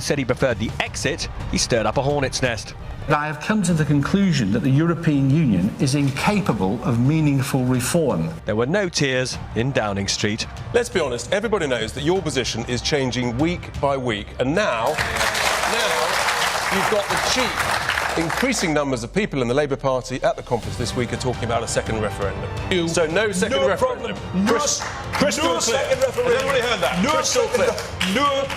said he preferred the exit, he stirred up a hornet's nest. I have come to the conclusion that the European Union is incapable of meaningful reform. There were no tears in Downing Street. Let's be honest, everybody knows that your position is changing week by week, and now you've got the cheek. Increasing numbers of people in the Labour Party at the conference this week are talking about a second referendum. So no second referendum. Crystal clear. Has everybody heard that? No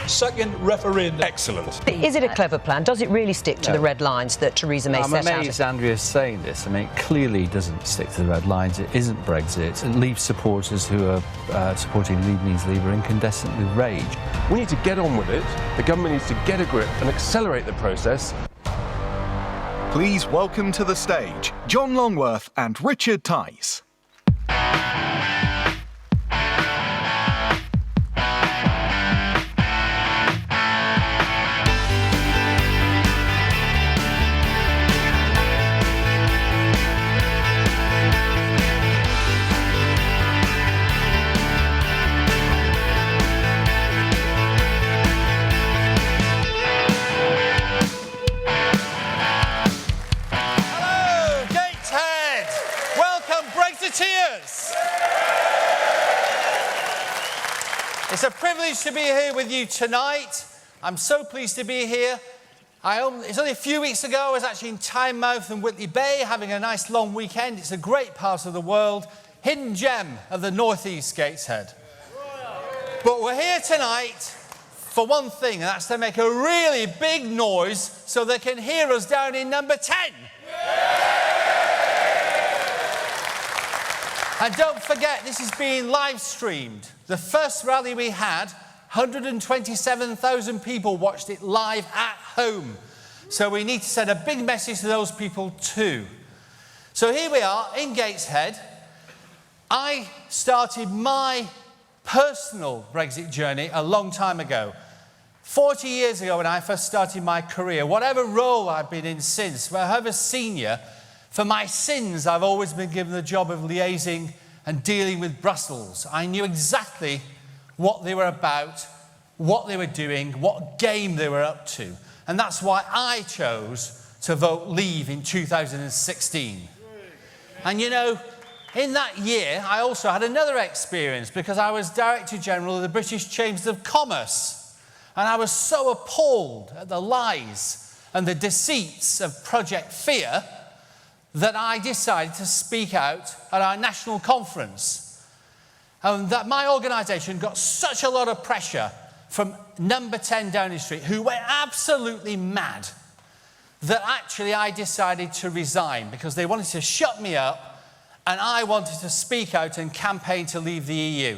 second referendum. Excellent. Is it a clever plan? Does it really stick to the red lines that Theresa May set out? I'm amazed Andrea's saying this. I mean, it clearly doesn't stick to the red lines. It isn't Brexit. And Leave supporters who are supporting Leave Means Leave are incandescent with rage. We need to get on with it. The government needs to get a grip and accelerate the process. Please welcome to the stage John Longworth and Richard Tice. It's a privilege to be here with you tonight. I'm so pleased to be here. It's only a few weeks ago I was actually in Tynemouth and Whitley Bay having a nice long weekend. It's a great part of the world, hidden gem of the northeast Gateshead. But we're here tonight for one thing, and that's to make a really big noise so they can hear us down in number 10. And don't forget, this is being live streamed. The first rally we had, 127,000 people watched it live at home. So we need to send a big message to those people too. So here we are in Gateshead. I started my personal Brexit journey a long time ago. 40 years ago when I first started my career, whatever role I've been in since, however senior, for my sins, I've always been given the job of liaising and dealing with Brussels. I knew exactly what they were about, what they were doing, what game they were up to. And that's why I chose to vote Leave in 2016. And you know, in that year, I also had another experience because I was Director General of the British Chambers of Commerce. And I was so appalled at the lies and the deceits of Project Fear that I decided to speak out at our national conference. And that my organisation got such a lot of pressure from number 10 Downing Street, who went absolutely mad, that actually I decided to resign because they wanted to shut me up and I wanted to speak out and campaign to leave the EU.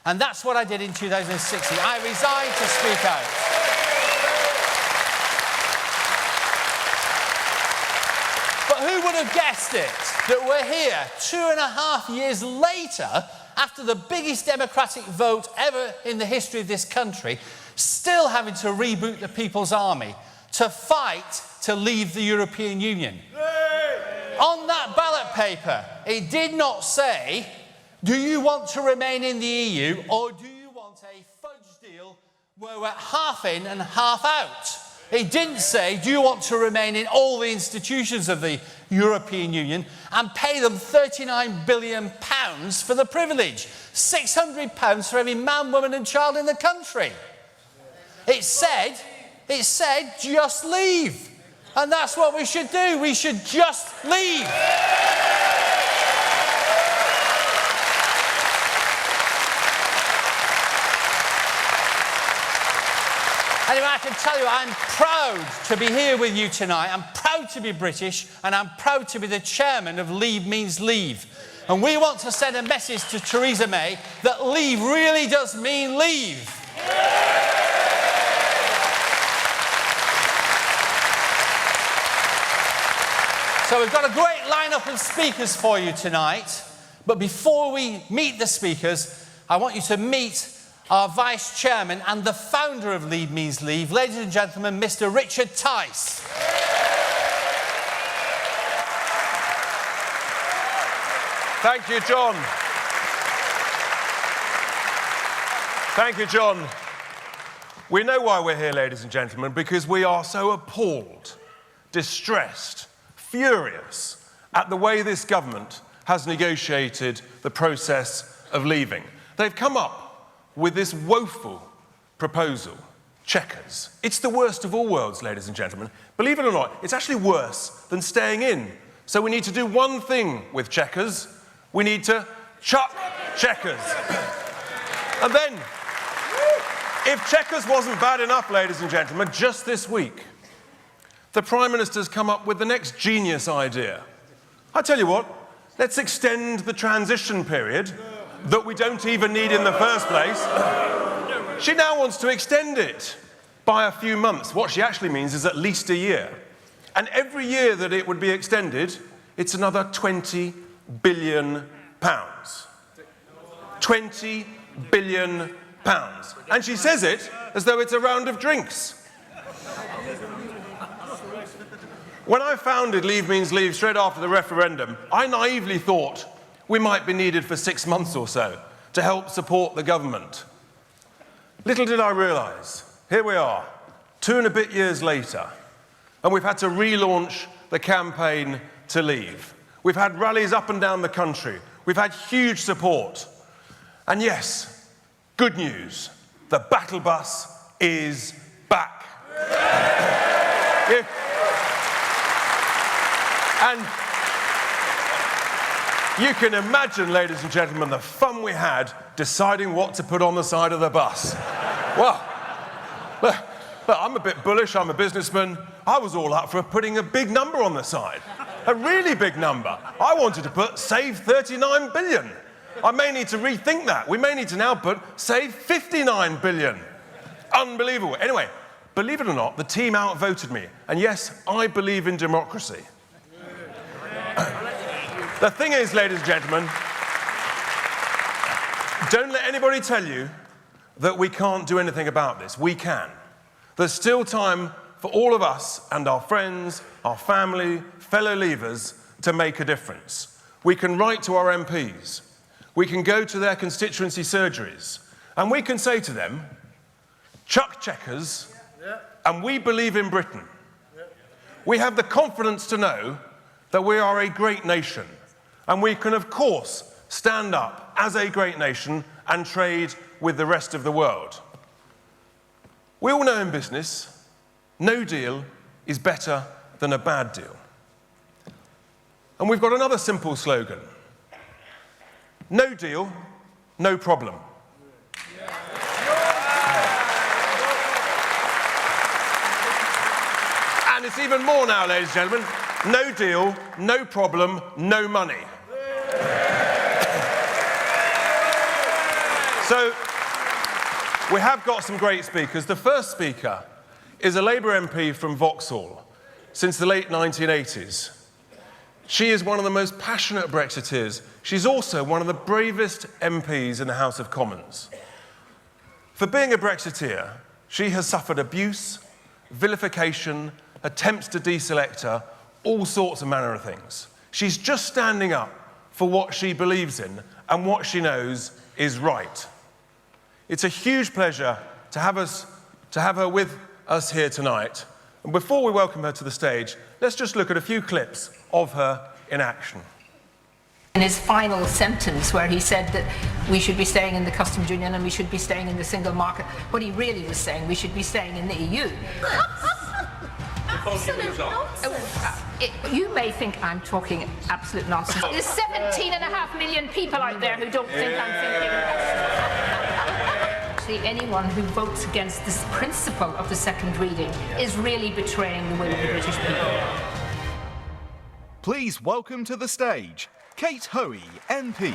And that's what I did in 2016. I resigned to speak out. Who would have guessed it, that we're here 2.5 years later, after the biggest democratic vote ever in the history of this country, still having to reboot the People's Army to fight to leave the European Union. On that ballot paper, it did not say, do you want to remain in the EU or do you want a fudge deal where we're half in and half out? It didn't say, do you want to remain in all the institutions of the European Union and pay them £39 billion for the privilege? £600 for every man, woman and child in the country. It said, just leave. And that's what we should do. We should just leave. Anyway, I can tell you I'm proud to be here with you tonight. I'm proud to be British, and I'm proud to be the chairman of Leave Means Leave. And we want to send a message to Theresa May that leave really does mean leave. So we've got a great lineup of speakers for you tonight. But before we meet the speakers, I want you to meet our Vice Chairman and the founder of Leave Means Leave, ladies and gentlemen, Mr. Richard Tice. Thank you, John. Thank you, John. We know why we're here, ladies and gentlemen, because we are so appalled, distressed, furious at the way this government has negotiated the process of leaving. They've come up with this woeful proposal, Chequers. It's the worst of all worlds, ladies and gentlemen. Believe it or not, it's actually worse than staying in. So we need to do one thing with Chequers. We need to chuck Chequers. And then, if Chequers wasn't bad enough, ladies and gentlemen, just this week, the Prime Minister's come up with the next genius idea. I tell you what, let's extend the transition period that we don't even need in the first place. She now wants to extend it by a few months. What she actually means is at least a year. And every year that it would be extended, it's another £20 billion. 20 billion pounds. And she says it as though it's a round of drinks. When I founded Leave Means Leave straight after the referendum, I naively thought we might be needed for 6 months or so to help support the government. Little did I realise, here we are, 2 and a bit years later, and we've had to relaunch the campaign to leave. We've had rallies up and down the country. We've had huge support. And yes, good news, the battle bus is back. And you can imagine, ladies and gentlemen, the fun we had deciding what to put on the side of the bus. Well, look, I'm a bit bullish, I'm a businessman. I was all up for putting a big number on the side. A really big number. I wanted to put save 39 billion. I may need to rethink that. We may need to now put save 59 billion. Unbelievable. Anyway, believe it or not, the team outvoted me. And yes, I believe in democracy. The thing is, ladies and gentlemen, don't let anybody tell you that we can't do anything about this. We can. There's still time for all of us and our friends, our family, fellow leavers to make a difference. We can write to our MPs. We can go to their constituency surgeries. And we can say to them, chuck Chequers, and we believe in Britain. We have the confidence to know that we are a great nation. And we can, of course, stand up as a great nation and trade with the rest of the world. We all know in business, no deal is better than a bad deal. And we've got another simple slogan. No deal, no problem. And it's even more now, ladies and gentlemen. No deal, no problem, no money. So, we have got some great speakers. The first speaker is a Labour MP from Vauxhall since the late 1980s. She is one of the most passionate Brexiteers. She's also one of the bravest MPs in the House of Commons. For being a Brexiteer, she has suffered abuse, vilification, attempts to deselect her, all sorts of manner of things. She's just standing up for what she believes in and what she knows is right. It's a huge pleasure to have her with us here tonight. And before we welcome her to the stage, let's just look at a few clips of her in action. In his final sentence, where he said that we should be staying in the customs union and we should be staying in the single market, what he really was saying, we should be staying in the EU. You may think I'm talking absolute nonsense. There's 17.5 million people out there who don't think I'm thinking actually anyone who votes against this principle of the second reading is really betraying the will of the British people. Please welcome to the stage, Kate Hoey, MP.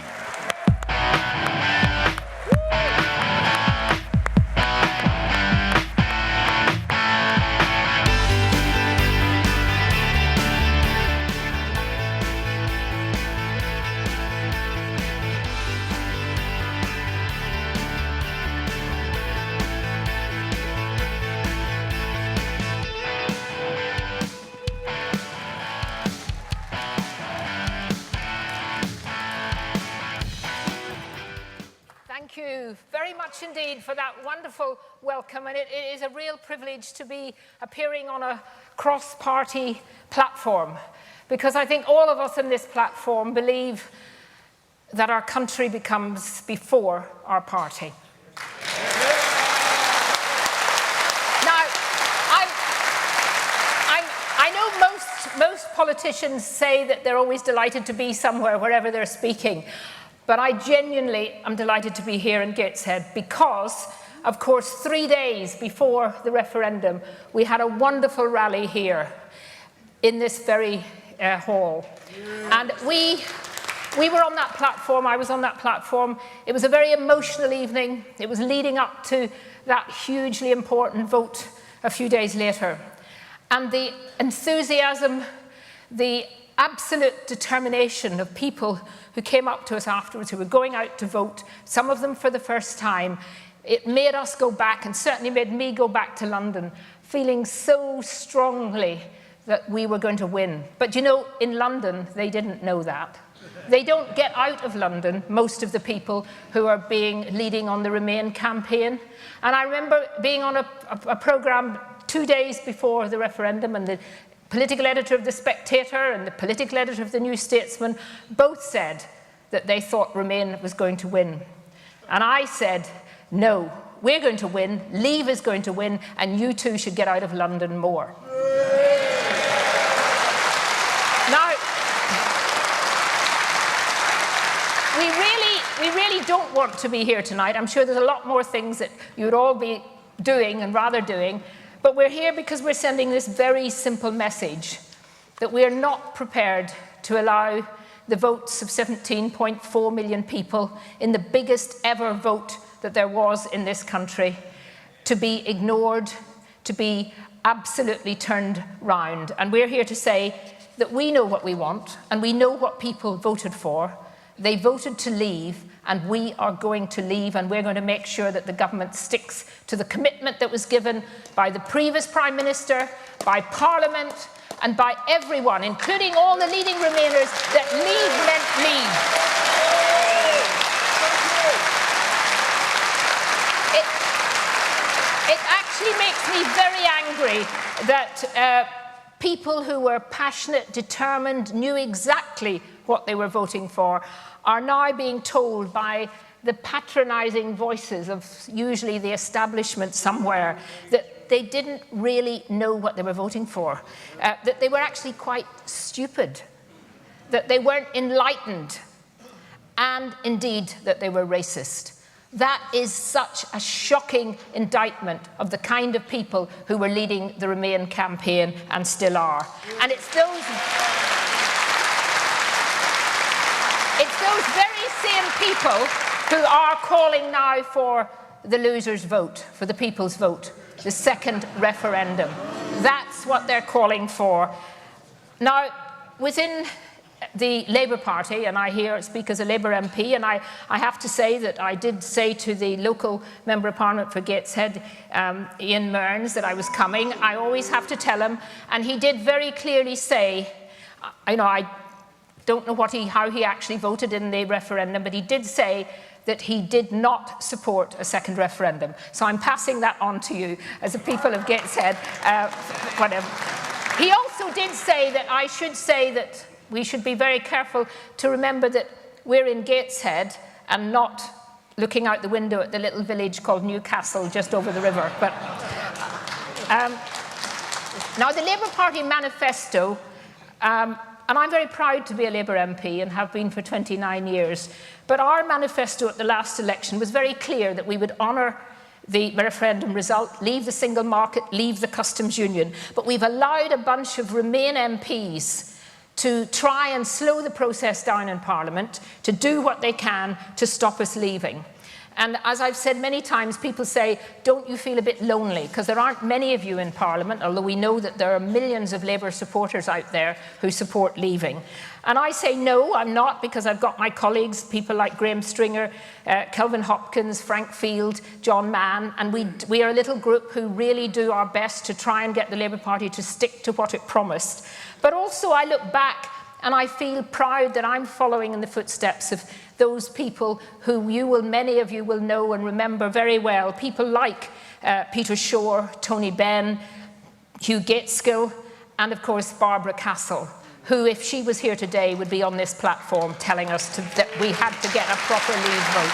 much indeed for that wonderful welcome, and it is a real privilege to be appearing on a cross-party platform, because I think all of us in this platform believe that our country becomes before our party. Now, I know most politicians say that they're always delighted to be somewhere, wherever they're speaking. But I genuinely am delighted to be here in Gateshead because, of course, 3 days before the referendum, we had a wonderful rally here in this very hall. And we were on that platform, I was on that platform. It was a very emotional evening. It was leading up to that hugely important vote a few days later. And the enthusiasm, the absolute determination of people who came up to us afterwards, who were going out to vote, some of them for the first time, it made us go back, and certainly made me go back to London, feeling so strongly that we were going to win. But you know, in London, they didn't know that. They don't get out of London, most of the people who are leading on the Remain campaign. And I remember being on a programme 2 days before the referendum, and the political editor of The Spectator and the political editor of The New Statesman both said that they thought Remain was going to win. And I said, no, we're going to win, Leave is going to win, and you two should get out of London more. Now, we really don't want to be here tonight. I'm sure there's a lot more things that you would all be doing and rather doing. But we're here because we're sending this very simple message that we are not prepared to allow the votes of 17.4 million people in the biggest ever vote that there was in this country to be ignored, to be absolutely turned round. And we're here to say that we know what we want and we know what people voted for. They voted to leave, and we are going to leave, and we're going to make sure that the government sticks to the commitment that was given by the previous Prime Minister, by Parliament, and by everyone, including all the leading Remainers, that leave meant leave. It actually makes me very angry that people who were passionate, determined, knew exactly what they were voting for, are now being told by the patronising voices of usually the establishment somewhere that they didn't really know what they were voting for, that they were actually quite stupid, that they weren't enlightened, and indeed that they were racist. That is such a shocking indictment of the kind of people who were leading the Remain campaign and still are. And it's those very same people who are calling now for the loser's vote, for the people's vote, the second referendum. That's what they're calling for. Now, within the Labour Party, and I here speak as a Labour MP, and I have to say that I did say to the local Member of Parliament for Gateshead, Ian Mearns, that I was coming. I always have to tell him, and he did very clearly say, I don't know how he actually voted in the referendum, but he did say that he did not support a second referendum. So I'm passing that on to you as the people of Gateshead. Whatever. He also did say that I should say that we should be very careful to remember that we're in Gateshead and not looking out the window at the little village called Newcastle just over the river. But now the Labour Party manifesto, and I'm very proud to be a Labour MP and have been for 29 years. But our manifesto at the last election was very clear that we would honour the referendum result, leave the single market, leave the customs union. But we've allowed a bunch of Remain MPs to try and slow the process down in Parliament, to do what they can to stop us leaving. And as I've said many times, people say, don't you feel a bit lonely? Because there aren't many of you in Parliament, although we know that there are millions of Labour supporters out there who support leaving. And I say, no, I'm not, because I've got my colleagues, people like Graham Stringer, Kelvin Hopkins, Frank Field, John Mann, and we are a little group who really do our best to try and get the Labour Party to stick to what it promised. But also I look back And I feel proud that I'm following in the footsteps of those people who many of you will know and remember very well. People like Peter Shore, Tony Benn, Hugh Gateskill, and of course Barbara Castle, who, if she was here today, would be on this platform telling us that we had to get a proper leave vote.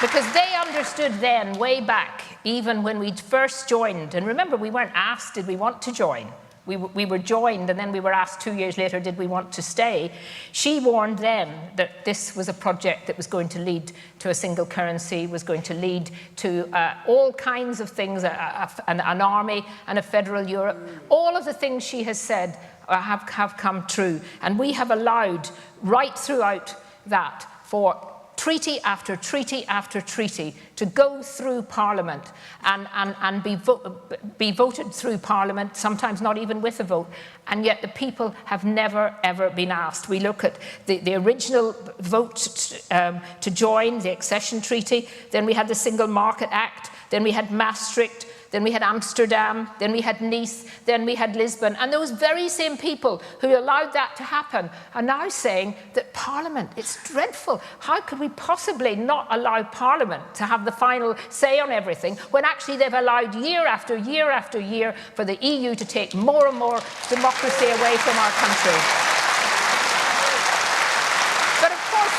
Because they understood then, way back, even when we first joined, and remember, we weren't asked, did we want to join? We were joined, and then we were asked 2 years later, did we want to stay? She warned then that this was a project that was going to lead to a single currency, was going to lead to all kinds of things, an army and a federal Europe. All of the things she has said have come true. And we have allowed, right throughout that, for treaty after treaty after treaty to go through Parliament and be voted through Parliament, sometimes not even with a vote, and yet the people have never, ever been asked. We look at the original vote to join the accession treaty, then we had the Single Market Act, then we had Maastricht, then we had Amsterdam, then we had Nice, then we had Lisbon. And those very same people who allowed that to happen are now saying that Parliament, it's dreadful. How could we possibly not allow Parliament to have the final say on everything when actually they've allowed year after year after year for the EU to take more and more democracy away from our country? But of course,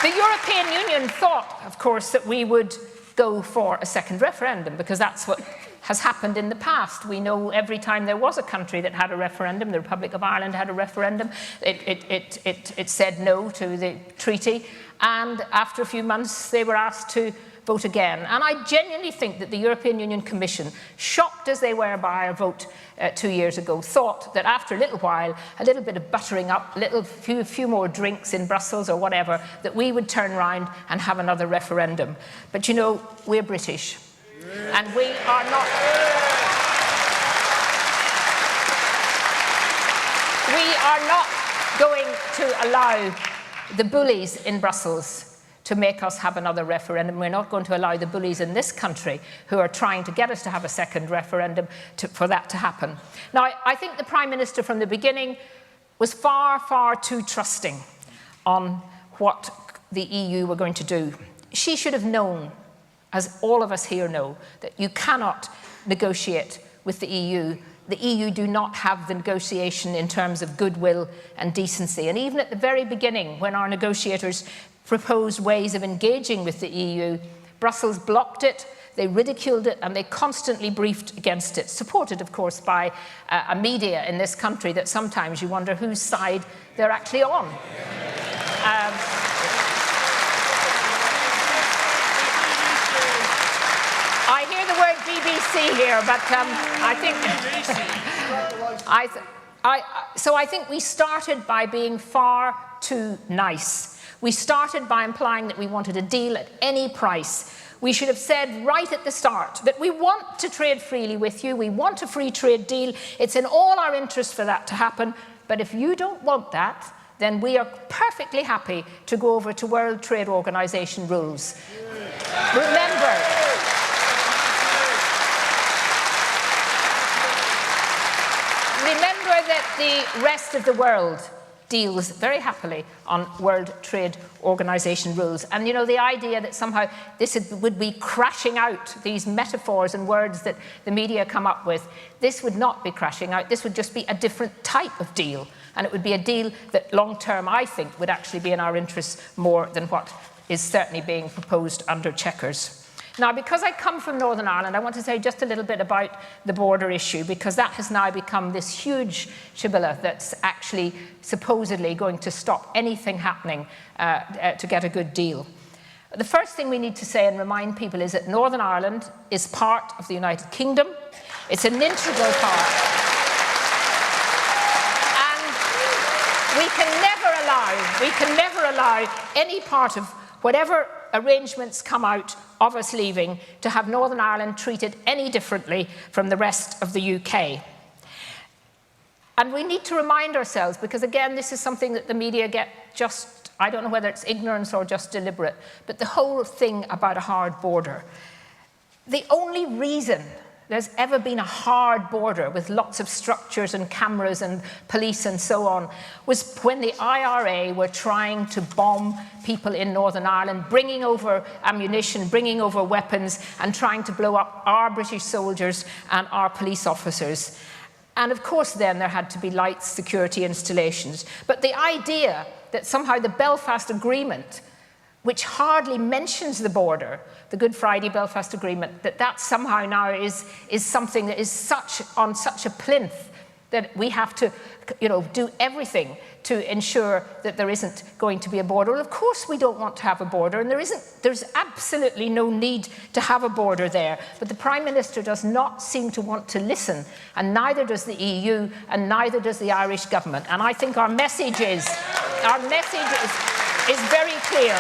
the European Union thought, of course, that we would go for a second referendum, because that's what has happened in the past. We know every time there was a country that had a referendum, the Republic of Ireland had a referendum, it said no to the treaty, and after a few months they were asked to vote again. And I genuinely think that the European Union Commission, shocked as they were by our vote 2 years ago, thought that after a little while, a little bit of buttering up, a few more drinks in Brussels or whatever, that we would turn around and have another referendum. But you know, we're British, and we are not... We are not going to allow the bullies in Brussels to make us have another referendum. We're not going to allow the bullies in this country who are trying to get us to have a second referendum for that to happen. Now, I think the Prime Minister from the beginning was far, far too trusting on what the EU were going to do. She should have known, as all of us here know, that you cannot negotiate with the EU. The EU do not have the negotiation in terms of goodwill and decency. And even at the very beginning, when our negotiators proposed ways of engaging with the EU, Brussels blocked it, they ridiculed it, and they constantly briefed against it, supported, of course, by a media in this country that sometimes you wonder whose side they're actually on. I hear the word BBC here, but So I think we started by being far too nice. We started by implying that we wanted a deal at any price. We should have said right at the start that we want to trade freely with you, we want a free trade deal, it's in all our interest for that to happen, but if you don't want that, then we are perfectly happy to go over to World Trade Organization rules. Remember that the rest of the world deals very happily on World Trade Organization rules. And you know, the idea that somehow this would be crashing out, these metaphors and words that the media come up with, this would not be crashing out, this would just be a different type of deal. And it would be a deal that long term, I think, would actually be in our interests more than what is certainly being proposed under Chequers. Now, because I come from Northern Ireland, I want to say just a little bit about the border issue, because that has now become this huge shibboleth that's actually supposedly going to stop anything happening to get a good deal. The first thing we need to say and remind people is that Northern Ireland is part of the United Kingdom. It's an integral part. And we can never allow any part of whatever arrangements come out of us leaving to have Northern Ireland treated any differently from the rest of the UK. And we need to remind ourselves, because again, this is something that the media get just, I don't know whether it's ignorance or just deliberate, but the whole thing about a hard border. The only reason there's ever been a hard border with lots of structures and cameras and police and so on was when the IRA were trying to bomb people in Northern Ireland, bringing over ammunition, bringing over weapons, and trying to blow up our British soldiers and our police officers. And of course then there had to be light security installations. But the idea that somehow the Belfast Agreement, which hardly mentions the border, the Good Friday Belfast Agreement, that somehow now is something that is on such a plinth that we have to, do everything to ensure that there isn't going to be a border. Well, of course we don't want to have a border, and there's absolutely no need to have a border there. But the Prime Minister does not seem to want to listen, and neither does the EU, and neither does the Irish government. And I think our message is very clear.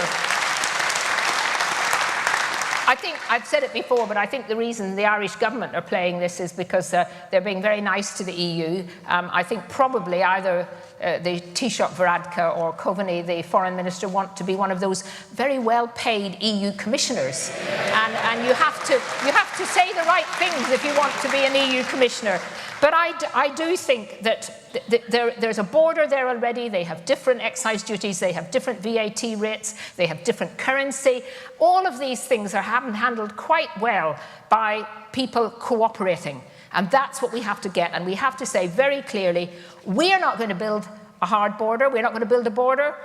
I think, I've said it before, but I think the reason the Irish government are playing this is because they're being very nice to the EU. I think probably either the Taoiseach Varadkar or Coveney, the foreign minister, want to be one of those very well-paid EU commissioners. And you have to say the right things if you want to be an EU commissioner. But I do think that there's a border there already. They have different excise duties. They have different VAT rates. They have different currency. All of these things are handled quite well by people cooperating. And that's what we have to get. And we have to say very clearly, we are not going to build a hard border. We're not going to build a border.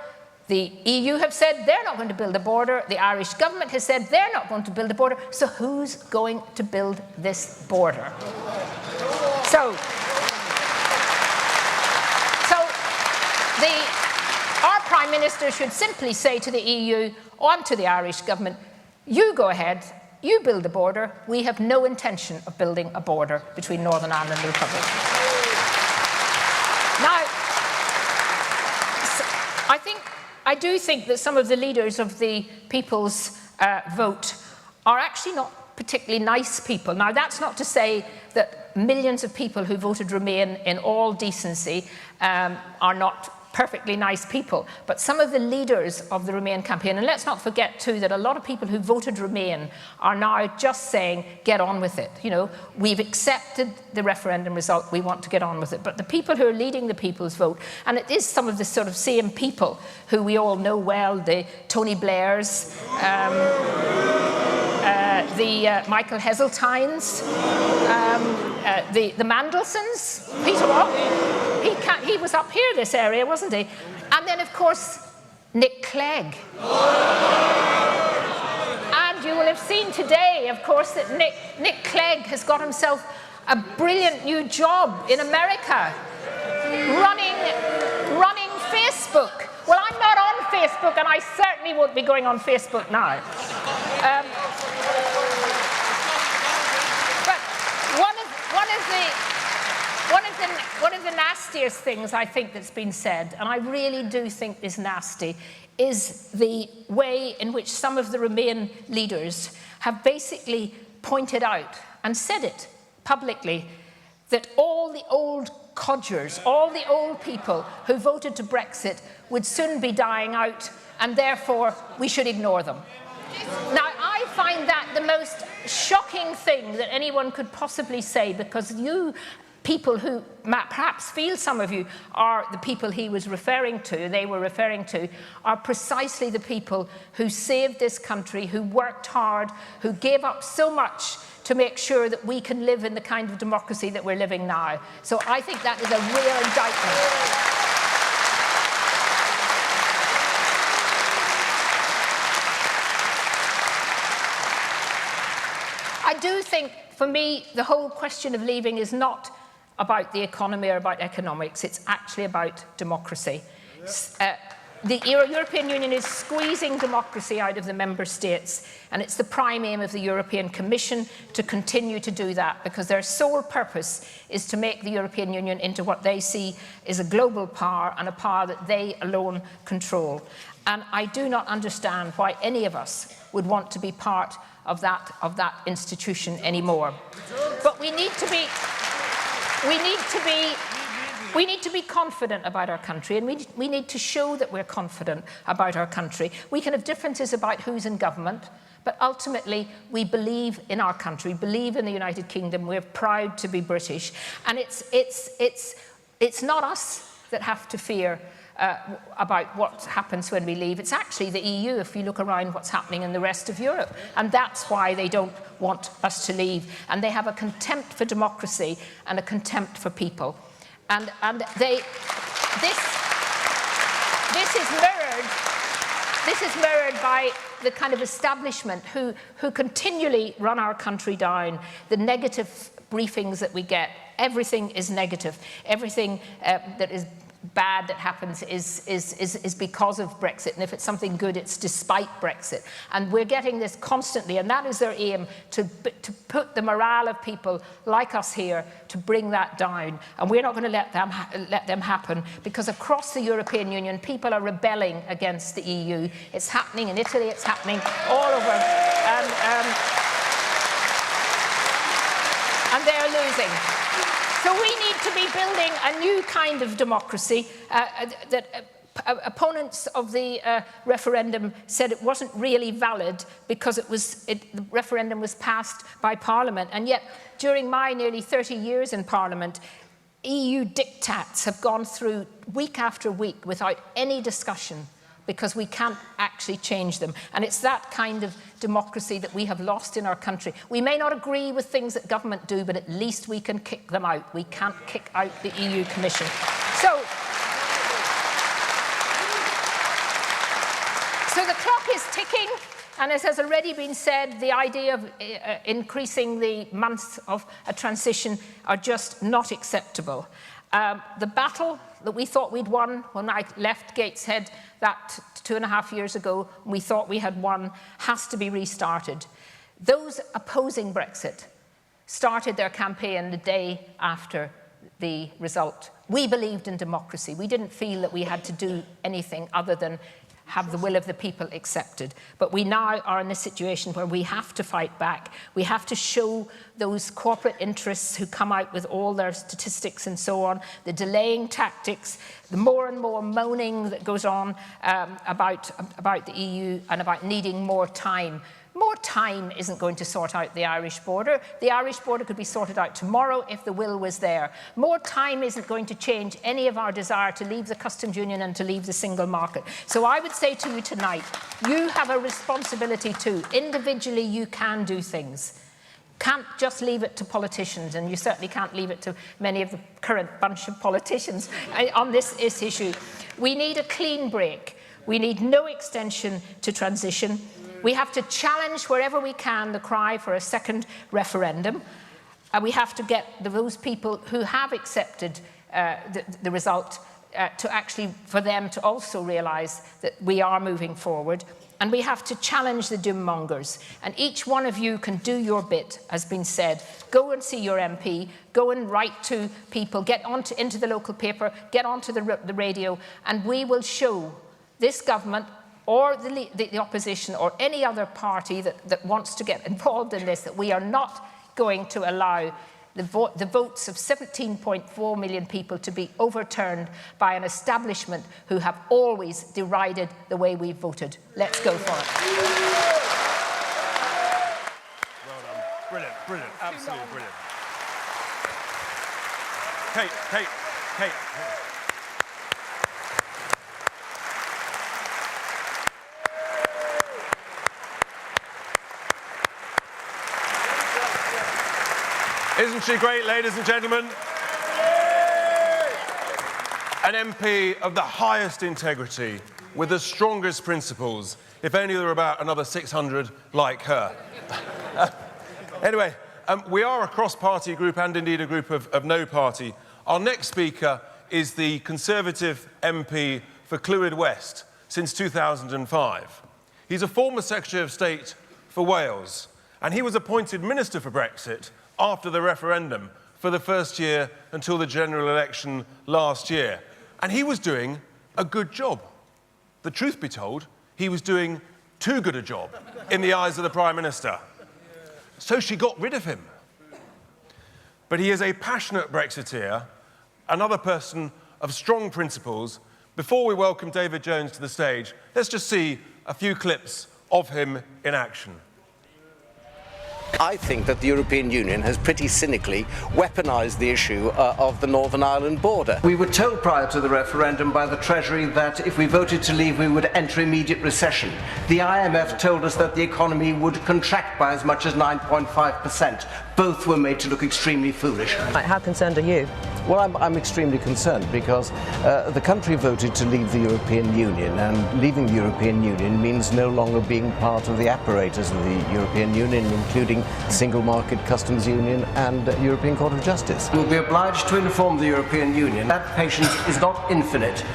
The EU have said they're not going to build a border. The Irish government has said they're not going to build a border. So who's going to build this border? So our Prime Minister should simply say to the EU or to the Irish government, you go ahead, you build a border. We have no intention of building a border between Northern Ireland and the Republic. Now, I do think that some of the leaders of the People's Vote are actually not particularly nice people. Now, that's not to say that millions of people who voted Remain in all decency are not perfectly nice people, but some of the leaders of the Remain campaign, and let's not forget too that a lot of people who voted Remain are now just saying, get on with it. We've accepted the referendum result, we want to get on with it. But the people who are leading the People's Vote, and it is some of the sort of same people who we all know well, the Tony Blairs, the Michael Heseltines, the Mandelsons, Peter Rock, he was up here, this area, wasn't he? And then, of course, Nick Clegg. And you will have seen today, of course, that Nick Clegg has got himself a brilliant new job in America, running Facebook. Well, I'm not on Facebook, and I certainly won't be going on Facebook now. But one of the nastiest things I think that's been said, and I really do think is nasty, is the way in which some of the Remain leaders have basically pointed out and said it publicly that all the old codgers, all the old people who voted to Brexit would soon be dying out, and therefore we should ignore them. Now, I find that the most shocking thing that anyone could possibly say, because you people who perhaps feel some of you are the people they were referring to, are precisely the people who saved this country, who worked hard, who gave up so much to make sure that we can live in the kind of democracy that we're living now. So I think that is a real indictment. I do think, for me, the whole question of leaving is not about the economy or about economics. It's actually about democracy. The European Union is squeezing democracy out of the member states, and it's the prime aim of the European Commission to continue to do that, because their sole purpose is to make the European Union into what they see as a global power, and a power that they alone control. And I do not understand why any of us would want to be part of that institution anymore. But we need to be confident about our country, and we need to show that we're confident about our country. We can have differences about who's in government, But ultimately, we believe in our country, believe in the United Kingdom. We're proud to be British. And it's not us that have to fear about what happens when we leave. It's actually the EU, if you look around what's happening in the rest of Europe. And that's why they don't want us to leave. And they have a contempt for democracy and a contempt for people. And this is mirrored by the kind of establishment who continually run our country down. The negative briefings that we get, everything is negative. Everything that is bad that happens is because of Brexit, and if it's something good, it's despite Brexit. And we're getting this constantly, and that is their aim, to put the morale of people like us here, to bring that down. And we're not going to let them happen, because across the European Union, people are rebelling against the EU. It's happening in Italy, it's happening all over, and they're losing. So we need to be building a new kind of democracy opponents of the referendum said it wasn't really valid because the referendum was passed by Parliament. And yet, during my nearly 30 years in Parliament, EU diktats have gone through week after week without any discussion, because we can't actually change them. And it's that kind of democracy that we have lost in our country. We may not agree with things that government do, but at least we can kick them out. We can't kick out the EU Commission. So the clock is ticking, and as has already been said, the idea of increasing the months of a transition are just not acceptable. The battle that we thought we'd won when I left Gateshead that 2.5 years ago, we thought we had won, has to be restarted. Those opposing Brexit started their campaign the day after the result. We believed in democracy. We didn't feel that we had to do anything other than have the will of the people accepted. But we now are in a situation where we have to fight back. We have to show those corporate interests who come out with all their statistics and so on, the delaying tactics, the more and more moaning that goes on about the EU and about needing more time. More time isn't going to sort out the Irish border. The Irish border could be sorted out tomorrow if the will was there. More time isn't going to change any of our desire to leave the customs union and to leave the single market. So I would say to you tonight, you have a responsibility too. Individually, you can do things. Can't just leave it to politicians, and you certainly can't leave it to many of the current bunch of politicians on this issue. We need a clean break. We need no extension to transition. We have to challenge wherever we can the cry for a second referendum. We have to get those people who have accepted the result for them to also realise that we are moving forward. And we have to challenge the doom mongers. And each one of you can do your bit, as been said. Go and see your MP, go and write to people, get into the local paper, get onto the radio, and we will show this government or the opposition or any other party that wants to get involved in this, that we are not going to allow the votes of 17.4 million people to be overturned by an establishment who have always derided the way we voted. Let's go for it. Well done. Brilliant, brilliant, absolutely brilliant. Kate. Isn't she great, ladies and gentlemen? An MP of the highest integrity, with the strongest principles. If only there were about another 600 like her. Anyway, we are a cross-party group and indeed a group of no party. Our next speaker is the Conservative MP for Clwyd West since 2005. He's a former Secretary of State for Wales, and he was appointed Minister for Brexit after the referendum for the first year until the general election last year. And he was doing a good job. The truth be told, he was doing too good a job in the eyes of the Prime Minister. So she got rid of him. But he is a passionate Brexiteer, another person of strong principles. Before we welcome David Jones to the stage, let's just see a few clips of him in action. I think that the European Union has pretty cynically weaponised the issue of the Northern Ireland border. We were told prior to the referendum by the Treasury that if we voted to leave, we would enter immediate recession. The IMF told us that the economy would contract by as much as 9.5%. Both were made to look extremely foolish. How concerned are you? Well, I'm extremely concerned because the country voted to leave the European Union, and leaving the European Union means no longer being part of the apparatus of the European Union, including Single Market Customs Union and European Court of Justice. We'll be obliged to inform the European Union that patience is not infinite,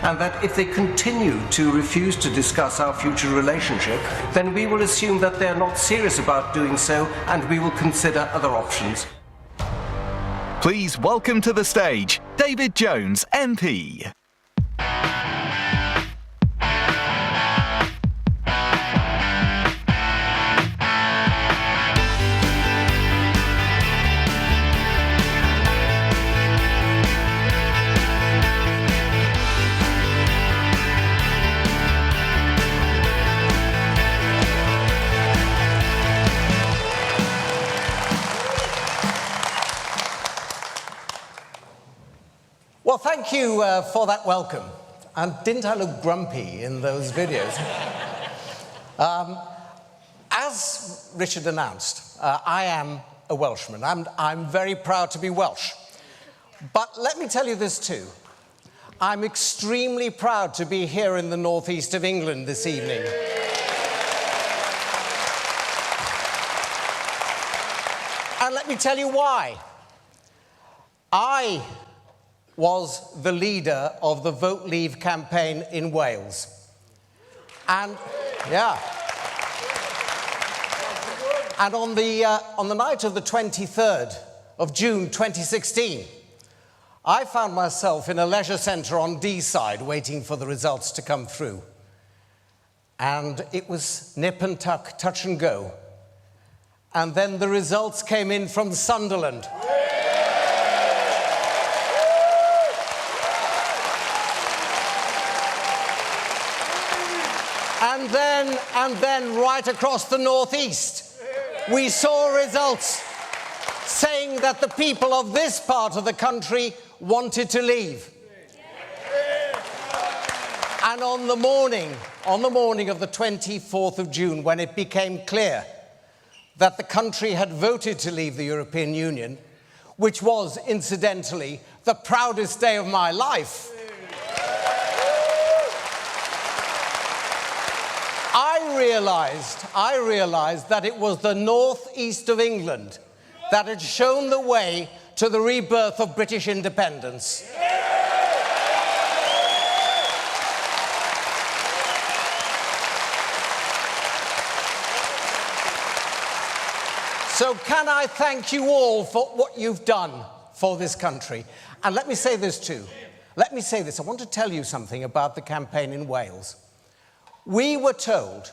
and that if they continue to refuse to discuss our future relationship, then we will assume that they're not serious about doing so, and we will consider other options. Please welcome to the stage, David Jones, MP. Well, thank you for that welcome. And didn't I look grumpy in those videos? As Richard announced, I am a Welshman. I'm very proud to be Welsh. But let me tell you this too. I'm extremely proud to be here in the northeast of England this evening. And let me tell you why. I was the leader of the Vote Leave campaign in Wales. And, yeah. And on the night of the 23rd of June 2016, I found myself in a leisure centre on Deeside waiting for the results to come through. And it was nip and tuck, touch and go. And then the results came in from Sunderland. And then right across the northeast, we saw results saying that the people of this part of the country wanted to leave. And on the morning of the 24th of June, when it became clear that the country had voted to leave the European Union, which was, incidentally, the proudest day of my life, I realised that it was the northeast of England that had shown the way to the rebirth of British independence. So can I thank you all for what you've done for this country? And let me say this too. I want to tell you something about the campaign in Wales. We were told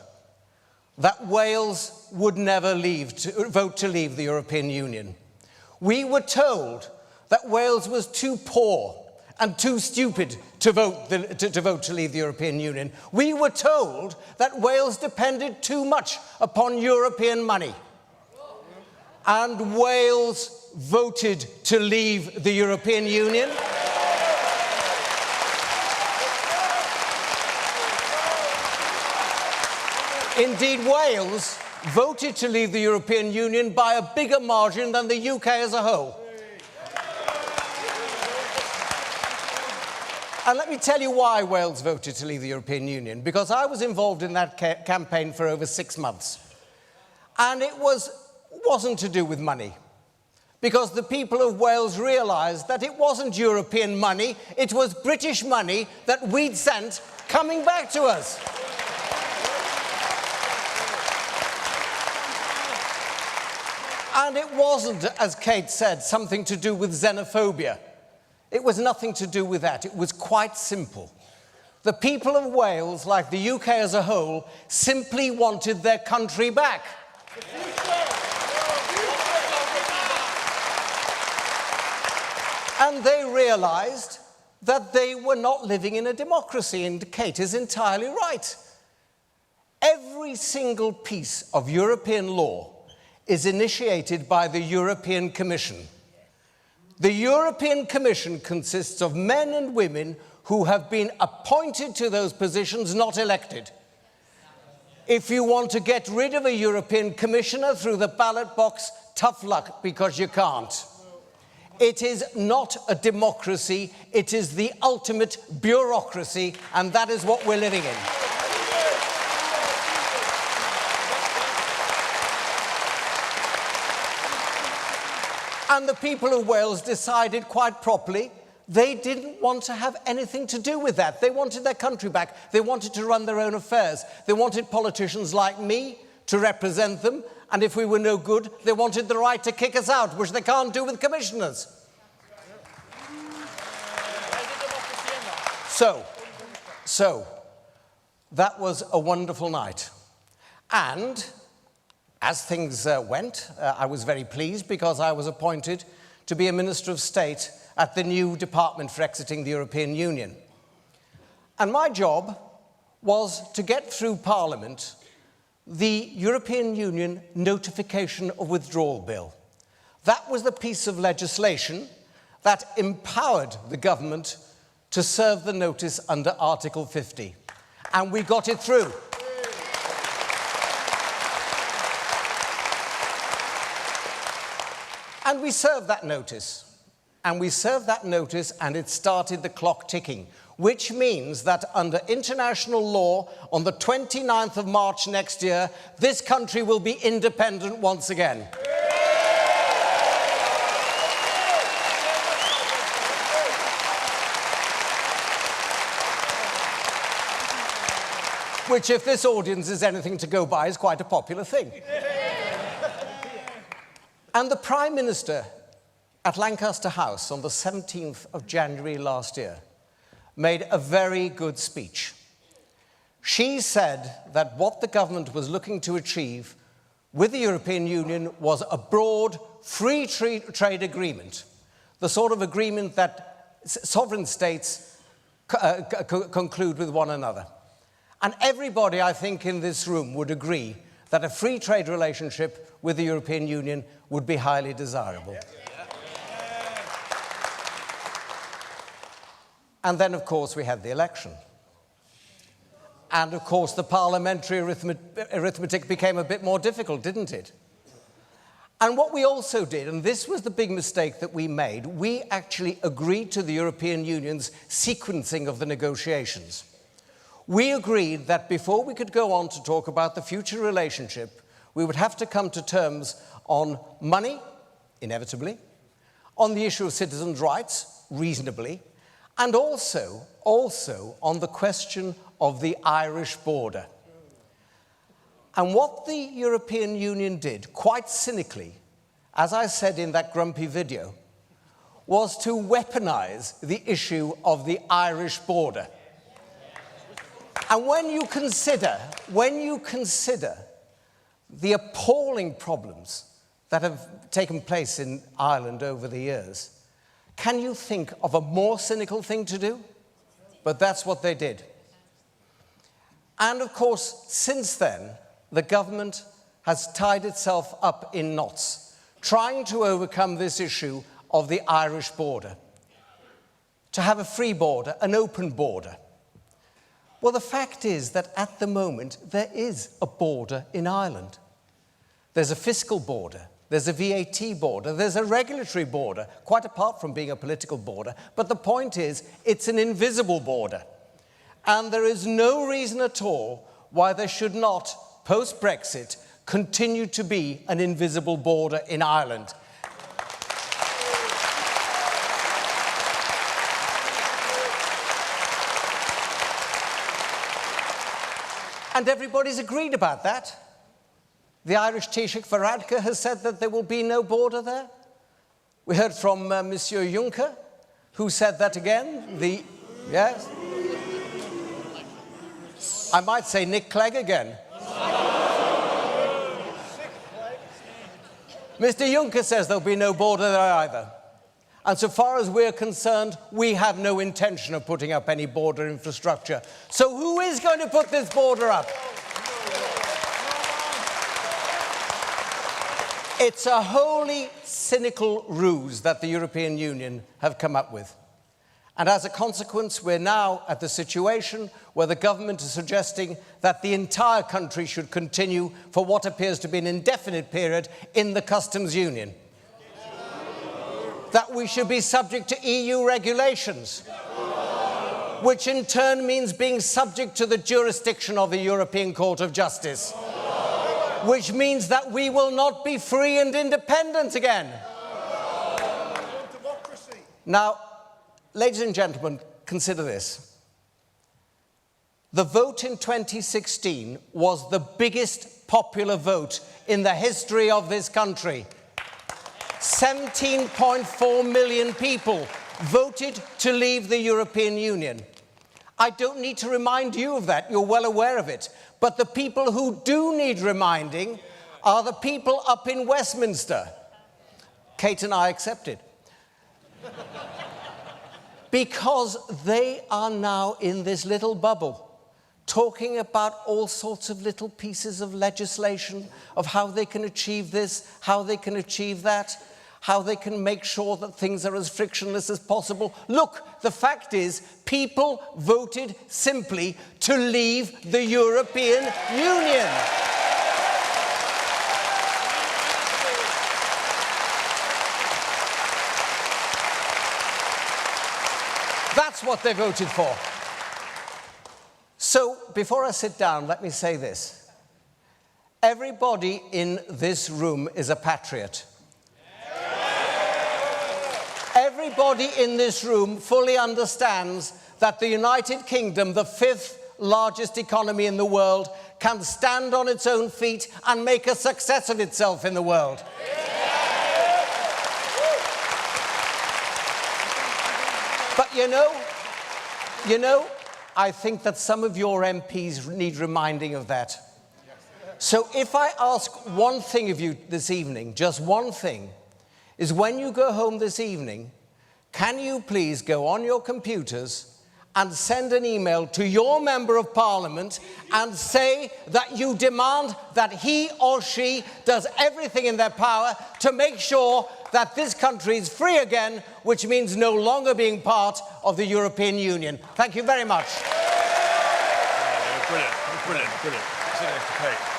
that Wales would never vote to leave the European Union. We were told that Wales was too poor and too stupid to vote to leave the European Union. We were told that Wales depended too much upon European money. And Wales voted to leave the European Union. Indeed, Wales voted to leave the European Union by a bigger margin than the UK as a whole. And let me tell you why Wales voted to leave the European Union, because I was involved in that campaign for over 6 months. And it wasn't to do with money, because the people of Wales realised that it wasn't European money, it was British money that we'd sent coming back to us. And it wasn't, as Kate said, something to do with xenophobia. It was nothing to do with that. It was quite simple. The people of Wales, like the UK as a whole, simply wanted their country back. And they realised that they were not living in a democracy, and Kate is entirely right. Every single piece of European law is initiated by the European Commission. The European Commission consists of men and women who have been appointed to those positions, not elected. If you want to get rid of a European Commissioner through the ballot box, tough luck, because you can't. It is not a democracy, it is the ultimate bureaucracy, and that is what we're living in. And the people of Wales decided quite properly they didn't want to have anything to do with that. They wanted their country back. They wanted to run their own affairs. They wanted politicians like me to represent them, and if we were no good, they wanted the right to kick us out, which they can't do with commissioners. So, that was a wonderful night. And as things went, I was very pleased because I was appointed to be a Minister of State at the new department for exiting the European Union. And my job was to get through Parliament the European Union Notification of Withdrawal Bill. That was the piece of legislation that empowered the government to serve the notice under Article 50. And we got it through. And we served that notice. And we served that notice, and it started the clock ticking, which means that under international law, on the 29th of March next year, this country will be independent once again. Which, if this audience is anything to go by, is quite a popular thing. And the Prime Minister at Lancaster House on the 17th of January last year made a very good speech. She said that what the government was looking to achieve with the European Union was a broad, free trade agreement, the sort of agreement that sovereign states conclude with one another. And everybody, I think, in this room would agree that a free trade relationship with the European Union would be highly desirable. And then, of course, we had the election. And, of course, the parliamentary arithmetic became a bit more difficult, didn't it? And what we also did, and this was the big mistake that we made, we actually agreed to the European Union's sequencing of the negotiations. We agreed that before we could go on to talk about the future relationship, we would have to come to terms on money, inevitably, on the issue of citizens' rights, reasonably, and also on the question of the Irish border. And what the European Union did, quite cynically, as I said in that grumpy video, was to weaponize the issue of the Irish border. And when you consider the appalling problems that have taken place in Ireland over the years, can you think of a more cynical thing to do? But that's what they did. And of course, since then, the government has tied itself up in knots, trying to overcome this issue of the Irish border, to have a free border, an open border. Well, the fact is that at the moment, there is a border in Ireland. There's a fiscal border. There's a VAT border, there's a regulatory border, quite apart from being a political border. But the point is, it's an invisible border. And there is no reason at all why there should not, post-Brexit, continue to be an invisible border in Ireland. And everybody's agreed about that. The Irish Taoiseach Varadkar has said that there will be no border there. We heard from Monsieur Juncker, who said that again. Yes. I might say Nick Clegg again. Mr. Juncker says there'll be no border there either. And so far as we're concerned, we have no intention of putting up any border infrastructure. So who is going to put this border up? It's a wholly cynical ruse that the European Union have come up with. And as a consequence, we're now at the situation where the government is suggesting that the entire country should continue for what appears to be an indefinite period in the customs union. That we should be subject to EU regulations, which in turn means being subject to the jurisdiction of the European Court of Justice, which means that we will not be free and independent again. Now, ladies and gentlemen, consider this. The vote in 2016 was the biggest popular vote in the history of this country. 17.4 million people voted to leave the European Union. I don't need to remind you of that, you're well aware of it. But the people who do need reminding are the people up in Westminster. Kate and I accepted. Because they are now in this little bubble, talking about all sorts of little pieces of legislation, of how they can achieve this, how they can achieve that, how they can make sure that things are as frictionless as possible. Look, the fact is, people voted simply to leave the European Union. That's what they voted for. So, before I sit down, let me say this. Everybody in this room is a patriot. Everybody in this room fully understands that the United Kingdom, the 5th largest economy in the world, can stand on its own feet and make a success of itself in the world. But you know, I think that some of your MPs need reminding of that. So if I ask one thing of you this evening, just one thing, is when you go home this evening, can you please go on your computers and send an email to your Member of Parliament and say that you demand that he or she does everything in their power to make sure that this country is free again, which means no longer being part of the European Union. Thank you very much. Brilliant, brilliant, brilliant. Sit next to Kate.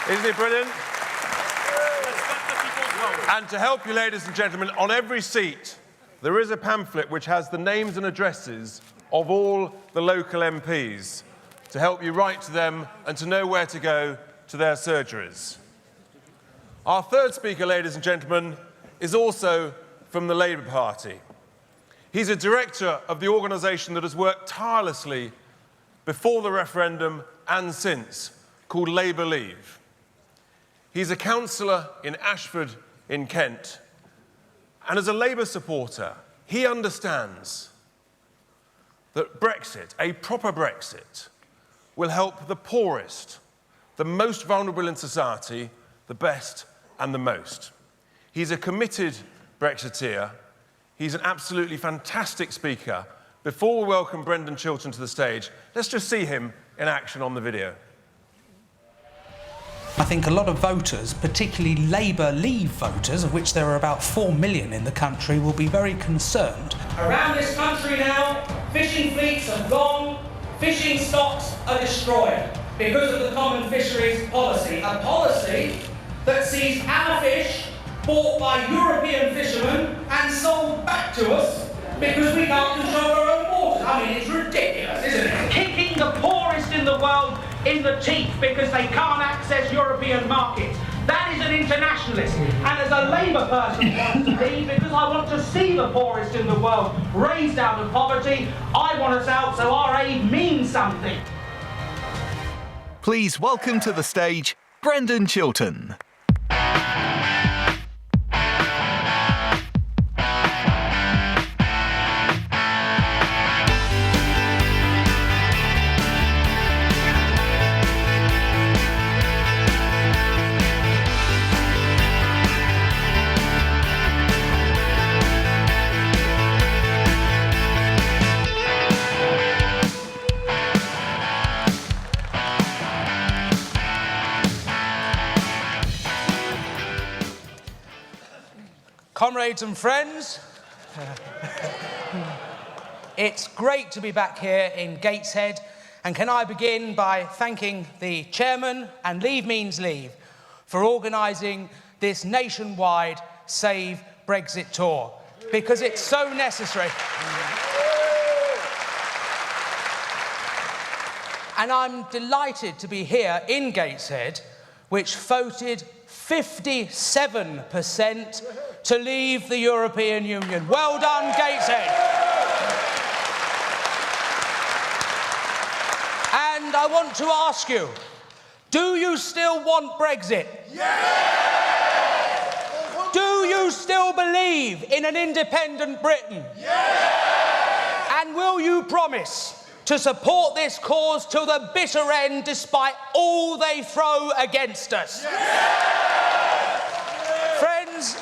Isn't it brilliant? And to help you, ladies and gentlemen, on every seat, there is a pamphlet which has the names and addresses of all the local MPs to help you write to them and to know where to go to their surgeries. Our third speaker, ladies and gentlemen, is also from the Labour Party. He's a director of the organisation that has worked tirelessly before the referendum and since, called Labour Leave. He's a councillor in Ashford in Kent, and as a Labour supporter, he understands that Brexit, a proper Brexit, will help the poorest, the most vulnerable in society, the best and the most. He's a committed Brexiteer. He's an absolutely fantastic speaker. Before we welcome Brendan Chilton to the stage, let's just see him in action on the video. I think a lot of voters, particularly Labour Leave voters, of which there are about 4 million in the country, will be very concerned. Around this country now, fishing fleets have gone, fishing stocks are destroyed because of the common fisheries policy, a policy that sees our fish bought by European fishermen and sold back to us because we can't control our own waters. I mean, it's ridiculous, isn't it? Kicking the poorest in the world in the teeth because they can't access European markets. That is an internationalist. And as a Labour person who wants to leave because I want to see the poorest in the world raised out of poverty, I want us out so our aid means something. Please welcome to the stage, Brendan Chilton. comrades and friends. It's great to be back here in Gateshead, and can I begin by thanking the chairman and Leave Means Leave for organising this nationwide Save Brexit tour, because it's so necessary. And I'm delighted to be here in Gateshead, which voted 57% to leave the European Union. Well done, Gateshead. And I want to ask you, do you still want Brexit? Yes! Do you still believe in an independent Britain? Yes! And will you promise to support this cause till the bitter end, despite all they throw against us? Yes! Friends,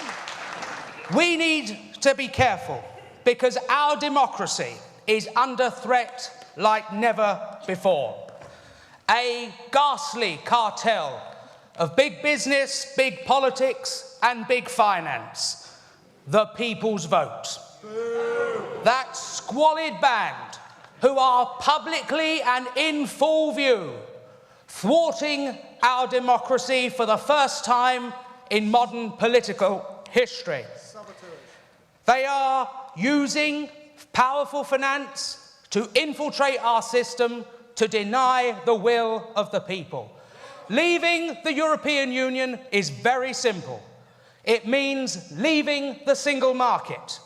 we need to be careful, because our democracy is under threat like never before. A ghastly cartel of big business, big politics, and big finance. The people's vote. That squalid band who are publicly and in full view thwarting our democracy for the first time in modern political history. They are using powerful finance to infiltrate our system, to deny the will of the people. Leaving the European Union is very simple. It means leaving the single market.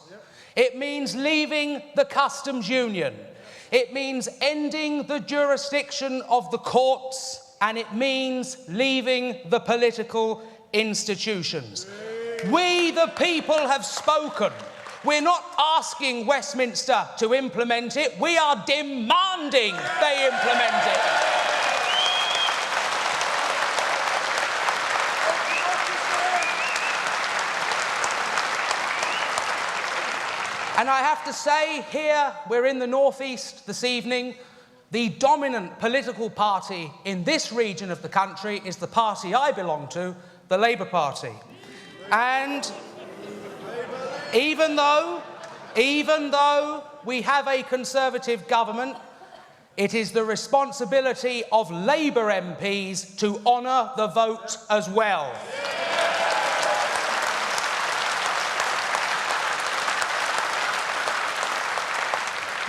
It means leaving the customs union. It means ending the jurisdiction of the courts, and it means leaving the political institutions. We, the people, have spoken. We're not asking Westminster to implement it. We are demanding they implement it. And I have to say, here, we're in the northeast this evening, the dominant political party in this region of the country is the party I belong to, the Labour Party. And even though we have a Conservative government, it is the responsibility of Labour MPs to honour the vote as well.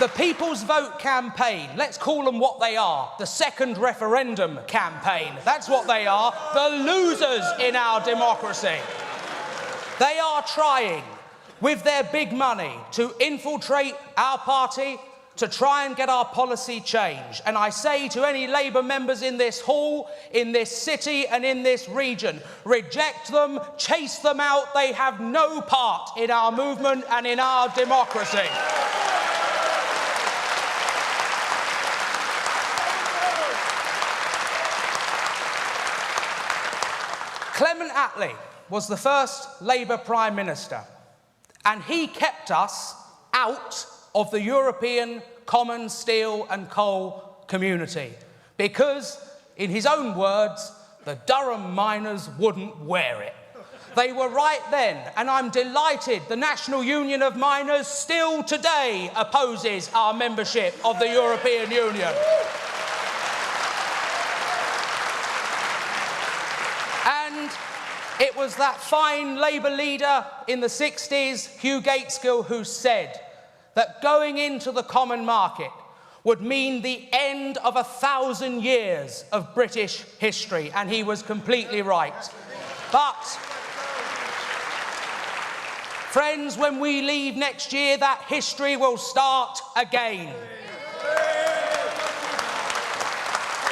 The People's Vote campaign, let's call them what they are, the second referendum campaign. That's what they are, the losers in our democracy. They are trying, with their big money, to infiltrate our party, to try and get our policy changed. And I say to any Labour members in this hall, in this city and in this region, reject them, chase them out. They have no part in our movement and in our democracy. Clement Attlee was the first Labour Prime Minister, and he kept us out of the European common steel and coal community because, in his own words, the Durham miners wouldn't wear it. They were right then, and I'm delighted the National Union of Miners still today opposes our membership of the European Union. And it was that fine Labour leader in the 60s, Hugh Gateskill, who said that going into the common market would mean the end of 1,000 years of British history, and he was completely right. But, friends, when we leave next year, that history will start again.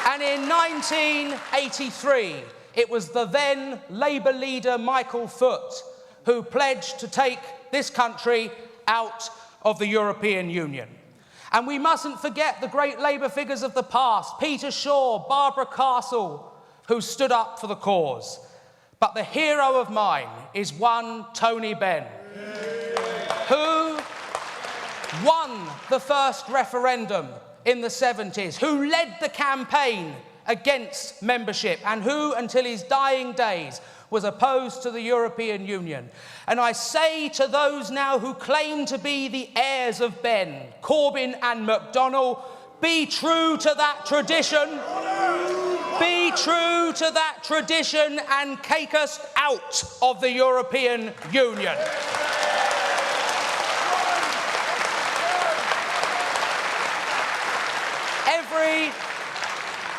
And in 1983, it was the then Labour leader, Michael Foot, who pledged to take this country out of the European Union. And we mustn't forget the great Labour figures of the past, Peter Shaw, Barbara Castle, who stood up for the cause. But the hero of mine is one Tony Benn, who won the first referendum in the 70s, who led the campaign against membership, and who, until his dying days, was opposed to the European Union. And I say to those now who claim to be the heirs of Ben, Corbyn and McDonnell, be true to that tradition. Be true to that tradition and take us out of the European Union.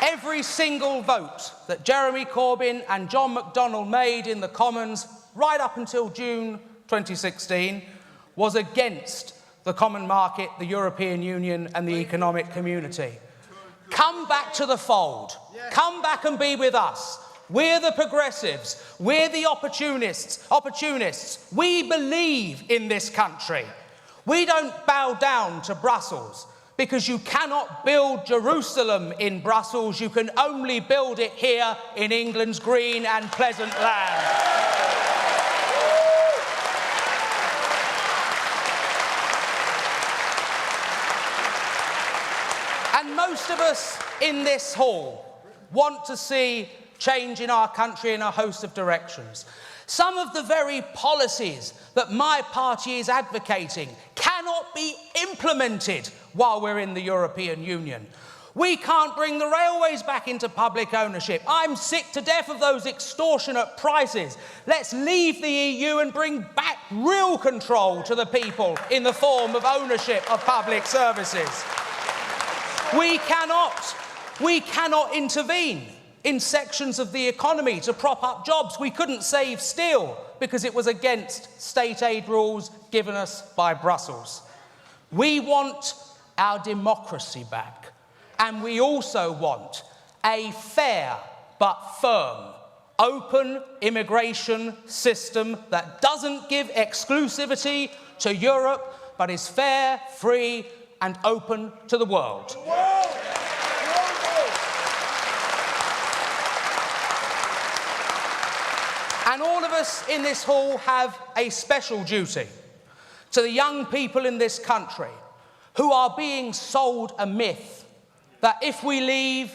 Every single vote that Jeremy Corbyn and John McDonnell made in the Commons right up until June 2016 was against the common market, the European Union and the economic community. Come back to the fold. Come back and be with us. We're the progressives. We're the opportunists. We believe in this country. We don't bow down to Brussels, because you cannot build Jerusalem in Brussels. You can only build it here in England's green and pleasant land. And most of us in this hall want to see change in our country in a host of directions. Some of the very policies that my party is advocating cannot be implemented while we're in the European Union. We can't bring the railways back into public ownership. I'm sick to death of those extortionate prices. Let's leave the EU and bring back real control to the people in the form of ownership of public services. We cannot intervene in sections of the economy to prop up jobs. We couldn't save steel because it was against state aid rules given us by Brussels. We want our democracy back, and we also want a fair but firm, open immigration system that doesn't give exclusivity to Europe, but is fair, free, and open to the world. And all of us in this hall have a special duty to the young people in this country who are being sold a myth that if we leave,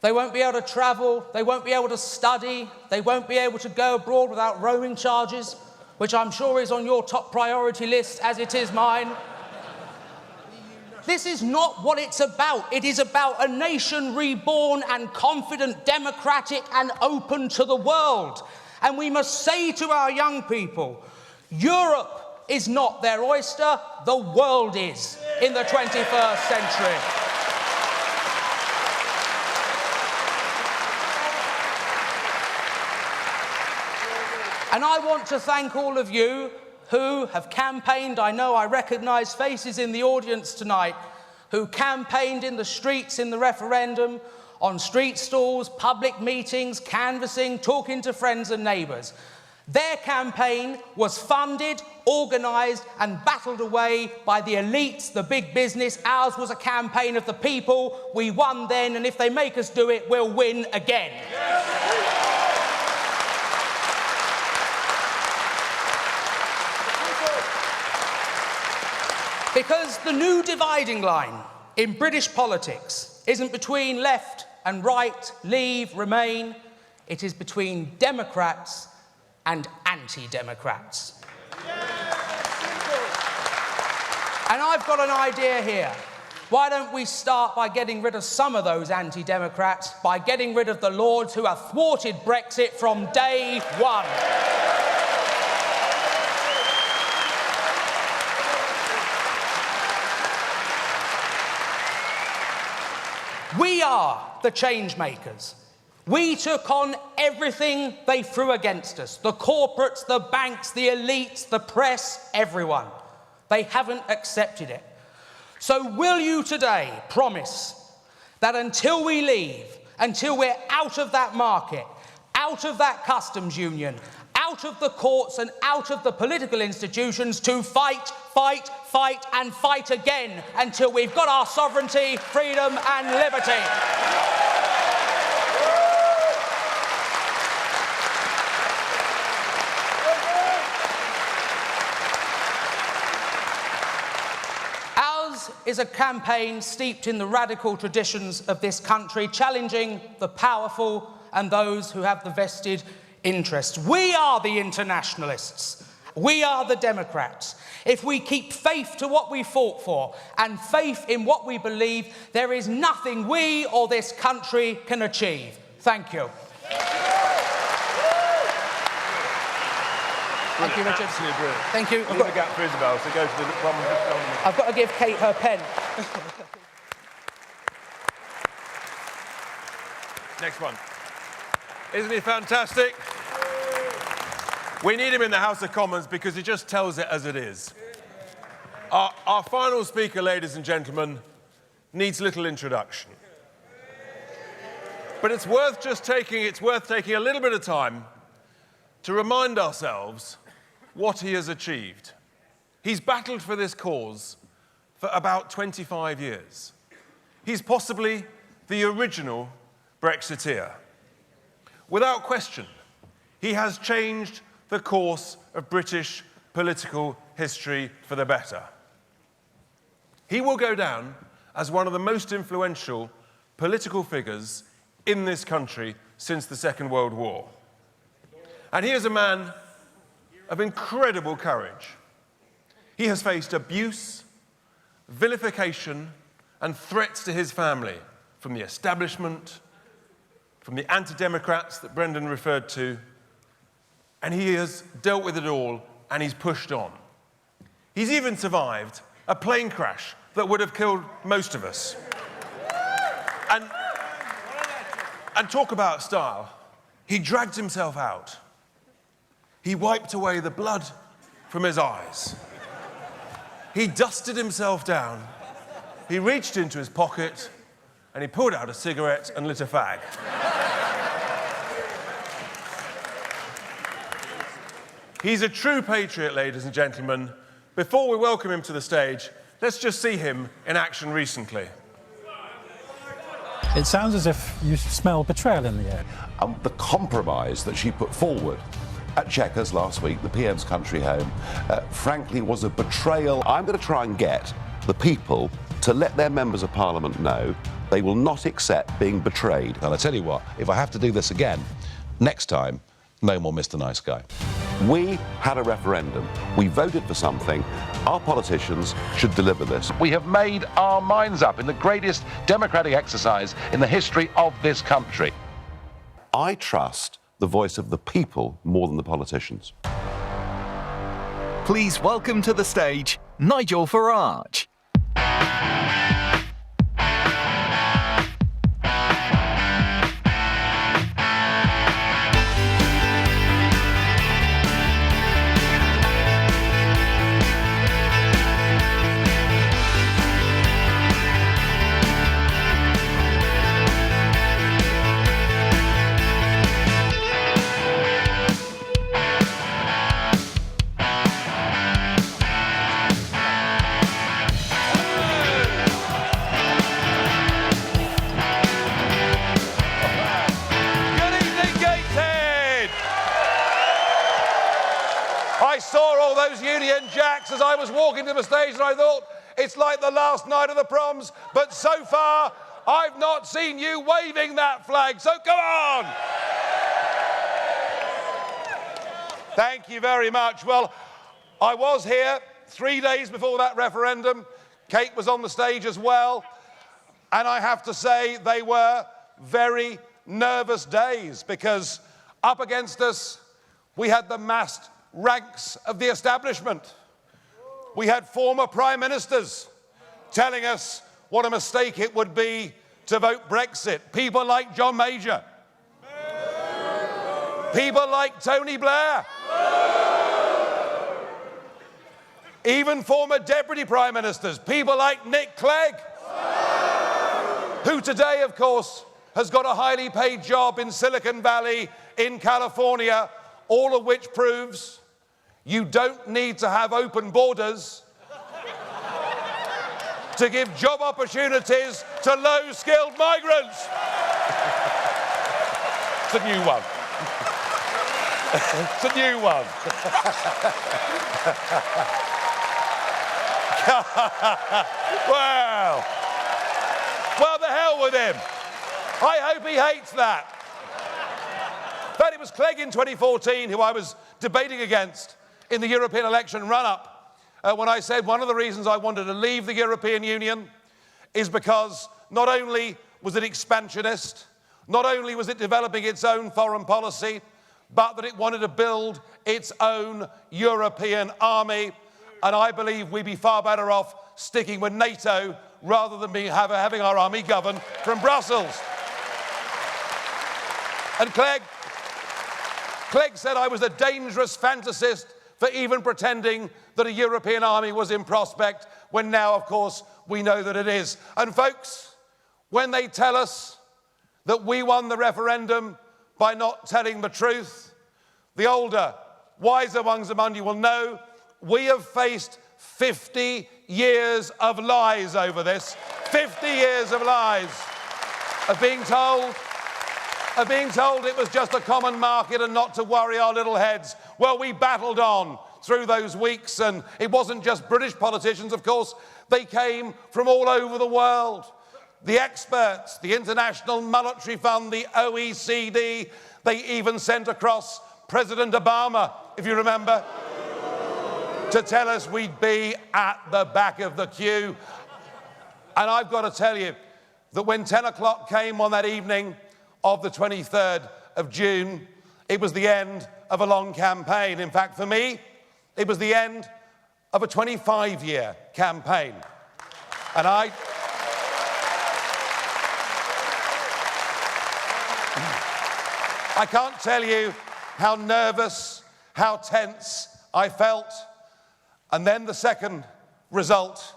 they won't be able to travel, they won't be able to study, they won't be able to go abroad without roaming charges, which I'm sure is on your top priority list, as it is mine. This is not what it's about. It is about a nation reborn and confident, democratic and open to the world. And we must say to our young people, Europe is not their oyster, the world is in the 21st century. And I want to thank all of you who have campaigned. I know I recognise faces in the audience tonight who campaigned in the streets in the referendum, on street stalls, public meetings, canvassing, talking to friends and neighbours. Their campaign was funded, organised and battled away by the elites, the big business. Ours was a campaign of the people. We won then, and if they make us do it, we'll win again. Because the new dividing line in British politics isn't between left and right, leave, remain. It is between Democrats and anti-democrats. And I've got an idea here. Why don't we start by getting rid of some of those anti-democrats, by getting rid of the lords who have thwarted Brexit from day one. We are the change makers. We took on everything they threw against us. The corporates, the banks, the elites, the press, everyone. They haven't accepted it. So will you today promise that until we leave, until we're out of that market, out of that customs union, out of the courts and out of the political institutions, to fight, fight, fight and fight again until we've got our sovereignty, freedom and liberty. Ours is a campaign steeped in the radical traditions of this country, challenging the powerful and those who have the vested interests. We are the internationalists. We are the Democrats. If we keep faith to what we fought for and faith in what we believe, there is nothing we or this country can achieve. Thank you. Thank you, Richard. Absolutely brilliant. Thank you. Leave the gap for Isabel, so go to the one just on. I've got to give Kate her pen. Next one. Isn't he fantastic? We need him in the House of Commons because he just tells it as it is. Our final speaker, ladies and gentlemen, needs little introduction. But it's worth taking a little bit of time to remind ourselves what he has achieved. He's battled for this cause for about 25 years. He's possibly the original Brexiteer. Without question, he has changed the course of British political history for the better. He will go down as one of the most influential political figures in this country since the Second World War. And he is a man of incredible courage. He has faced abuse, vilification, and threats to his family from the establishment, from the anti-democrats that Brendan referred to, and he has dealt with it all, and he's pushed on. He's even survived a plane crash that would have killed most of us. And talk about style. He dragged himself out. He wiped away the blood from his eyes. He dusted himself down. He reached into his pocket and he pulled out a cigarette and lit a fag. He's a true patriot, ladies and gentlemen. Before we welcome him to the stage, let's just see him in action recently. It sounds as if you smell betrayal in the air. The compromise that she put forward at Chequers last week, the PM's country home, frankly was a betrayal. I'm going to try and get the people to let their members of Parliament know they will not accept being betrayed. And I tell you what, if I have to do this again, next time, no more Mr. Nice Guy. We had a referendum. We voted for something. Our politicians should deliver this. We have made our minds up in the greatest democratic exercise in the history of this country. I trust the voice of the people more than the politicians. Please welcome to the stage, Nigel Farage. As I was walking to the stage, and I thought, it's like the last night of the proms, but so far, I've not seen you waving that flag, so come on! Thank you very much. Well, I was here 3 days before that referendum. Kate was on the stage as well, and I have to say they were very nervous days, because up against us, we had the massed ranks of the establishment. We had former prime ministers telling us what a mistake it would be to vote Brexit. People like John Major. People like Tony Blair. Even former deputy prime ministers. People like Nick Clegg. Who today, of course, has got a highly paid job in Silicon Valley in California, all of which proves you don't need to have open borders to give job opportunities to low-skilled migrants. It's a new one. It's a new one. Well, the hell with him. I hope he hates that. bet it was Clegg in 2014 who I was debating against in the European election run-up when I said one of the reasons I wanted to leave the European Union is because not only was it expansionist, not only was it developing its own foreign policy, but that it wanted to build its own European army. And I believe we'd be far better off sticking with NATO rather than having our army governed from Brussels. And Clegg said I was a dangerous fantasist for even pretending that a European army was in prospect, when now, of course, we know that it is. And folks, when they tell us that we won the referendum by not telling the truth, the older, wiser ones among you will know we have faced 50 years of lies over this. 50 years of lies. Of being told it was just a common market and not to worry our little heads. Well, we battled on through those weeks, and it wasn't just British politicians, of course. They came from all over the world. The experts, the International Monetary Fund, the OECD, they even sent across President Obama, if you remember, to tell us we'd be at the back of the queue. And I've got to tell you that when 10 o'clock came on that evening of the 23rd of June, it was the end of a long campaign. In fact, for me, it was the end of a 25-year campaign. And I can't tell you how nervous, how tense I felt. And then the second result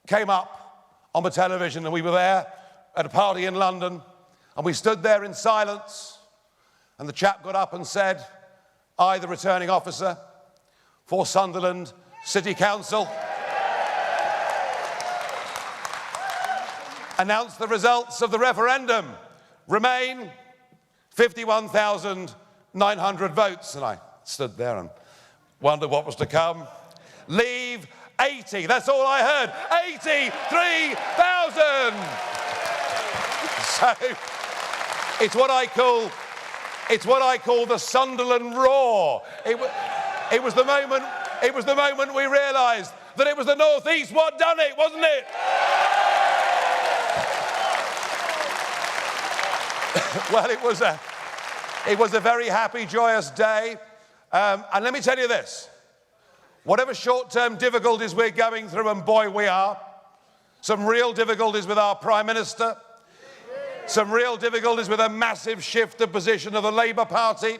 came up on the television, and we were there at a party in London, and we stood there in silence, and the chap got up and said, I, the returning officer for Sunderland City Council, announced the results of the referendum. Remain 51,900 votes. And I stood there and wondered what was to come. Leave 80. That's all I heard. 83,000. So it's what I call the Sunderland roar. It was the moment we realised that it was the North East what done it, wasn't it? Well, it was a very happy, joyous day. And let me tell you this. Whatever short-term difficulties we're going through, and boy, we are, some real difficulties with our Prime Minister, some real difficulties with a massive shift of position of the Labour Party,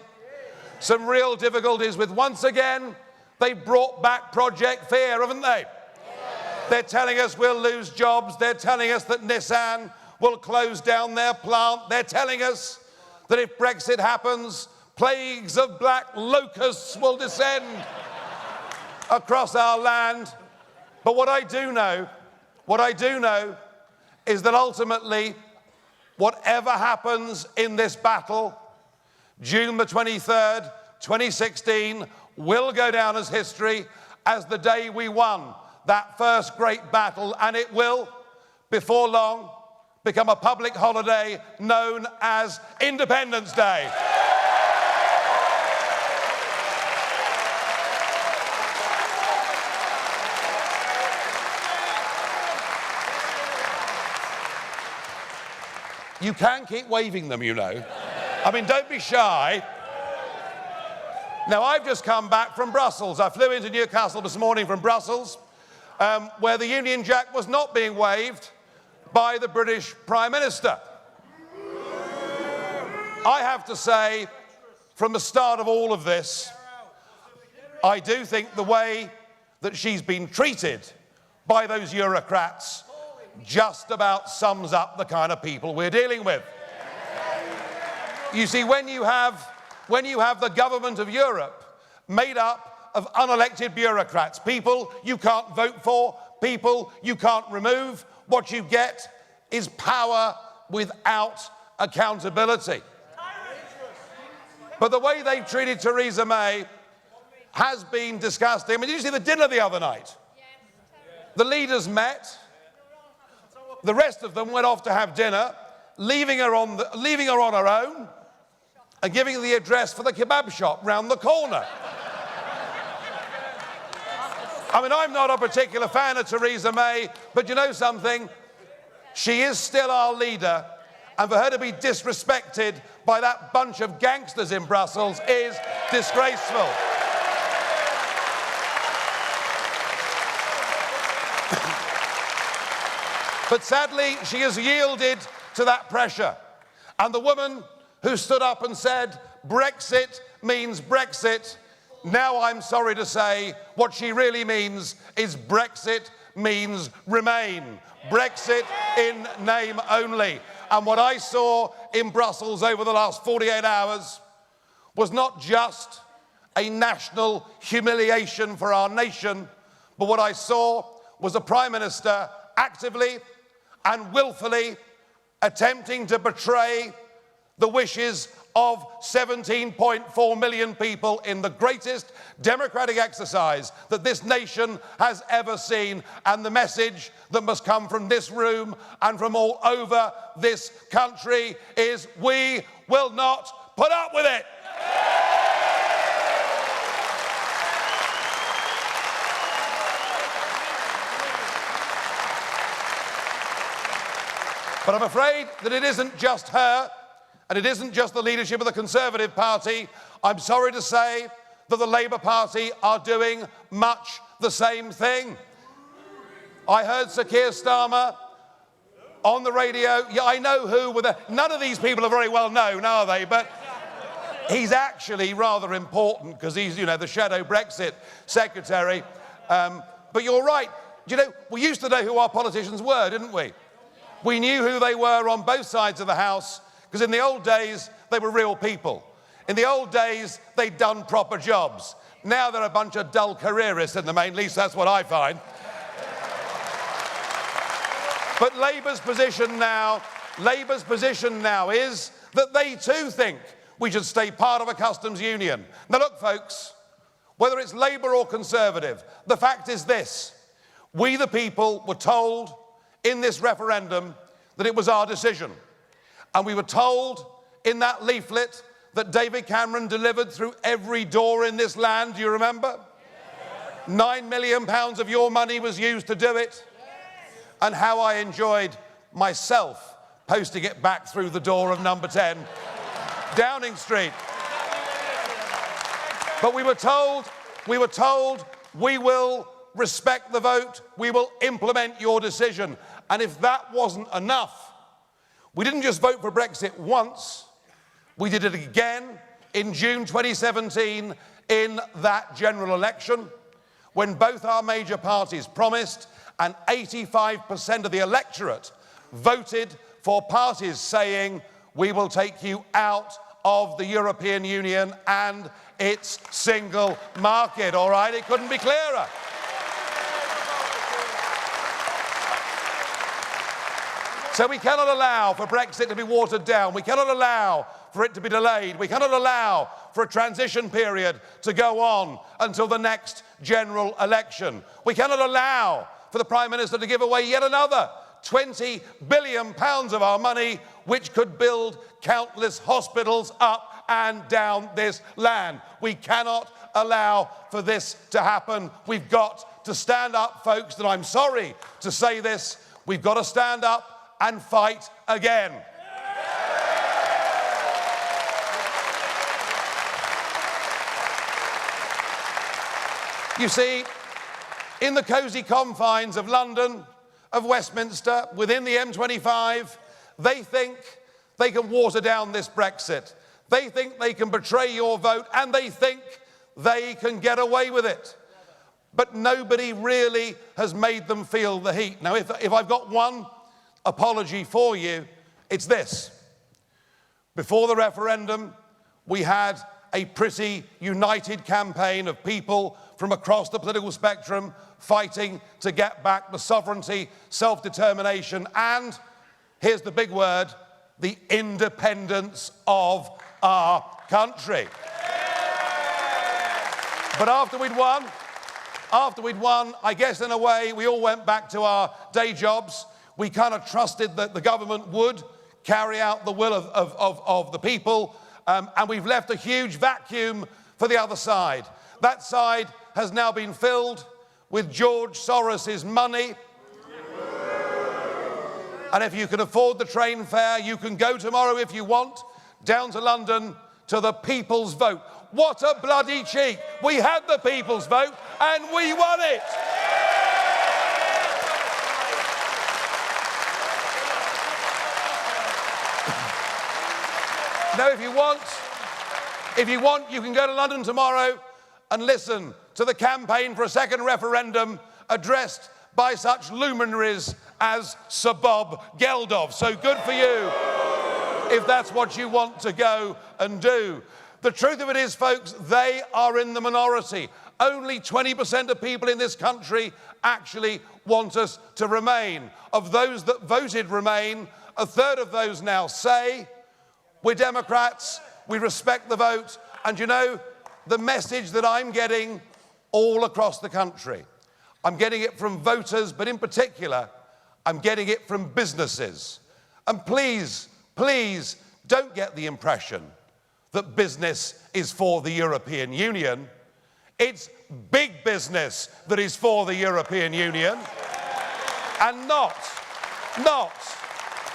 some real difficulties with, once again, they brought back Project Fear, haven't they? They're telling us we'll lose jobs. They're telling us that Nissan will close down their plant. They're telling us that if Brexit happens, plagues of black locusts will descend across our land. But what I do know is that ultimately, whatever happens in this battle, June the 23rd, 2016, will go down as history as the day we won that first great battle, and it will, before long, become a public holiday known as Independence Day. You can keep waving them, you know. I mean, don't be shy. Now, I've just come back from Brussels. I flew into Newcastle this morning from Brussels, where the Union Jack was not being waved by the British Prime Minister. I have to say, from the start of all of this, I do think the way that she's been treated by those Eurocrats just about sums up the kind of people we're dealing with. You see, when you have the government of Europe made up of unelected bureaucrats, people you can't vote for, people you can't remove, what you get is power without accountability. But the way they've treated Theresa May has been disgusting. I mean, did you see the dinner the other night? The leaders met. The rest of them went off to have dinner, leaving her on her own. and giving the address for the kebab shop round the corner. I mean, I'm not a particular fan of Theresa May, but you know something? She is still our leader, and for her to be disrespected by that bunch of gangsters in Brussels is disgraceful. But sadly, she has yielded to that pressure. And the woman who stood up and said, Brexit means Brexit, now I'm sorry to say, what she really means is Brexit means Remain. Brexit in name only. And what I saw in Brussels over the last 48 hours was not just a national humiliation for our nation, but what I saw was a Prime Minister actively and willfully attempting to betray the wishes of 17.4 million people in the greatest democratic exercise that this nation has ever seen. And the message that must come from this room and from all over this country is we will not put up with it. But I'm afraid that it isn't just her, and it isn't just the leadership of the Conservative Party. I'm sorry to say that the Labour Party are doing much the same thing. I heard Sir Keir Starmer on the radio. Yeah, I know who. None of these people are very well known, are they? But he's actually rather important because he's, you know, the shadow Brexit secretary. But you're right. You know, we used to know who our politicians were, didn't we? We knew who they were on both sides of the House, because in the old days, they were real people. In the old days, they'd done proper jobs. Now they're a bunch of dull careerists in the main, at least that's what I find. But Labour's position now is that they too think we should stay part of a customs union. Now look, folks, whether it's Labour or Conservative, the fact is this: we the people were told in this referendum that it was our decision. And we were told in that leaflet that David Cameron delivered through every door in this land, do you remember? Yes. £9 million of your money was used to do it. Yes. And how I enjoyed myself posting it back through the door of number 10, Downing Street. But we were told we will respect the vote, we will implement your decision. And if that wasn't enough, we didn't just vote for Brexit once, we did it again in June 2017 in that general election, when both our major parties promised, and 85% of the electorate voted for parties saying, we will take you out of the European Union and its single market, all right? It couldn't be clearer. So we cannot allow for Brexit to be watered down. We cannot allow for it to be delayed. We cannot allow for a transition period to go on until the next general election. We cannot allow for the Prime Minister to give away yet another £20 billion of our money, which could build countless hospitals up and down this land. We cannot allow for this to happen. We've got to stand up, folks, and I'm sorry to say this, we've got to stand up and fight again. You see, in the cosy confines of London, of Westminster, within the M25, they think they can water down this Brexit. They think they can betray your vote, and they think they can get away with it. But nobody really has made them feel the heat. Now, if I've got one apology for you, it's this. Before the referendum, we had a pretty united campaign of people from across the political spectrum fighting to get back the sovereignty, self-determination, and, here's the big word, the independence of our country. But after we'd won, I guess in a way, we all went back to our day jobs. We kind of trusted that the government would carry out the will of the people. and we've left a huge vacuum for the other side. That side has now been filled with George Soros's money. And if you can afford the train fare, you can go tomorrow if you want, down to London to the People's Vote. What a bloody cheek! We had the People's Vote and we won it! Now, if you want, you can go to London tomorrow and listen to the campaign for a second referendum addressed by such luminaries as Sir Bob Geldof. So good for you if that's what you want to go and do. The truth of it is, folks, they are in the minority. Only 20% of people in this country actually want us to remain. Of those that voted Remain, a third of those now say, we're Democrats, we respect the vote. And you know, the message that I'm getting all across the country, I'm getting it from voters, but in particular, I'm getting it from businesses. And please, please don't get the impression that business is for the European Union. It's big business that is for the European Union, and not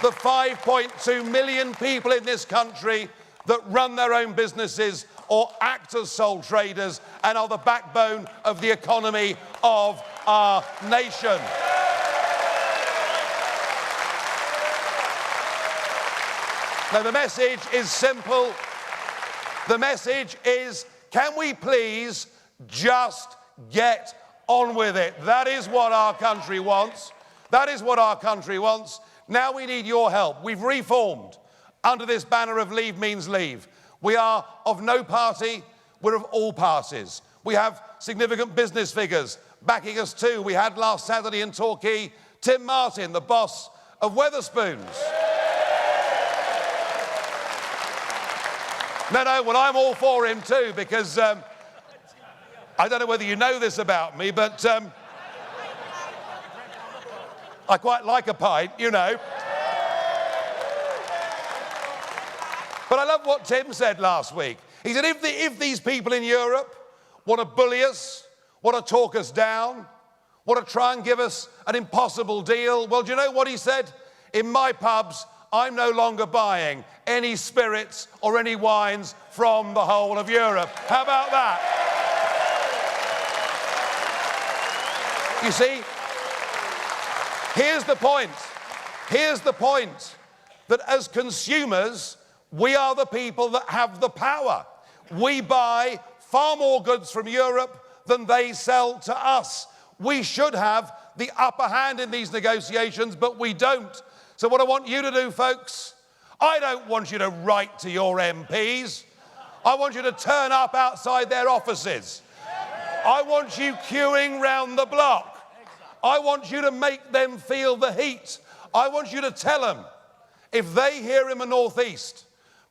the 5.2 million people in this country that run their own businesses or act as sole traders and are the backbone of the economy of our nation. Now, the message is simple. The message is, can we please just get on with it? That is what our country wants. That is what our country wants. Now we need your help. We've reformed under this banner of Leave Means Leave. We are of no party, we're of all parties. We have significant business figures backing us too. We had last Saturday in Torquay, Tim Martin, the boss of Wetherspoons. No, well, I'm all for him too, because I don't know whether you know this about me, but I quite like a pint, you know. But I love what Tim said last week. He said, if these people in Europe want to bully us, want to talk us down, want to try and give us an impossible deal, well, do you know what he said? In my pubs, I'm no longer buying any spirits or any wines from the whole of Europe. How about that? You see, here's the point. Here's the point, that as consumers, we are the people that have the power. We buy far more goods from Europe than they sell to us. We should have the upper hand in these negotiations, but we don't. So what I want you to do, folks, I don't want you to write to your MPs. I want you to turn up outside their offices. I want you queuing round the block. I want you to make them feel the heat. I want you to tell them, if they here in the Northeast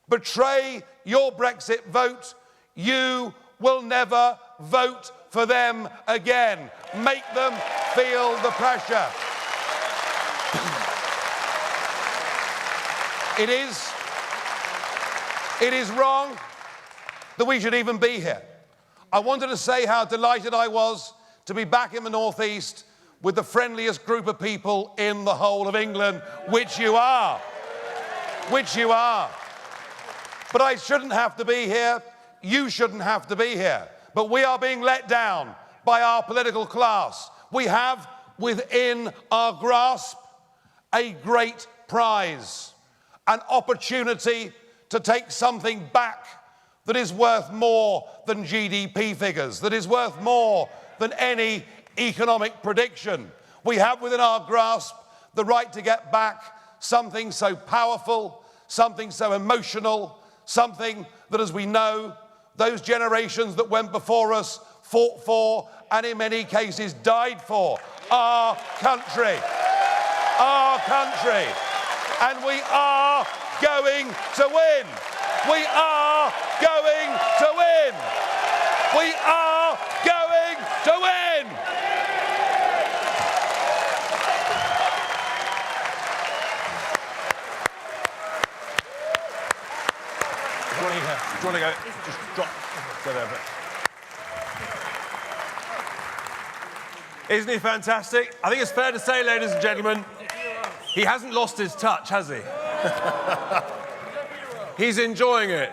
betray your Brexit vote, you will never vote for them again. Make them feel the pressure. It is wrong that we should even be here. I wanted to say how delighted I was to be back in the Northeast with the friendliest group of people in the whole of England, which you are. Which you are. But I shouldn't have to be here. You shouldn't have to be here. But we are being let down by our political class. We have within our grasp a great prize, an opportunity to take something back that is worth more than GDP figures, that is worth more than any economic prediction. We have within our grasp the right to get back something so powerful, something so emotional, something that, as we know, those generations that went before us fought for and in many cases died for. Our country. Our country. And we are going to win. We are going to win. We are going to win. Good morning. you want to go? Just drop. Go there. Isn't he fantastic? I think it's fair to say, ladies and gentlemen, he hasn't lost his touch, has he? He's enjoying it.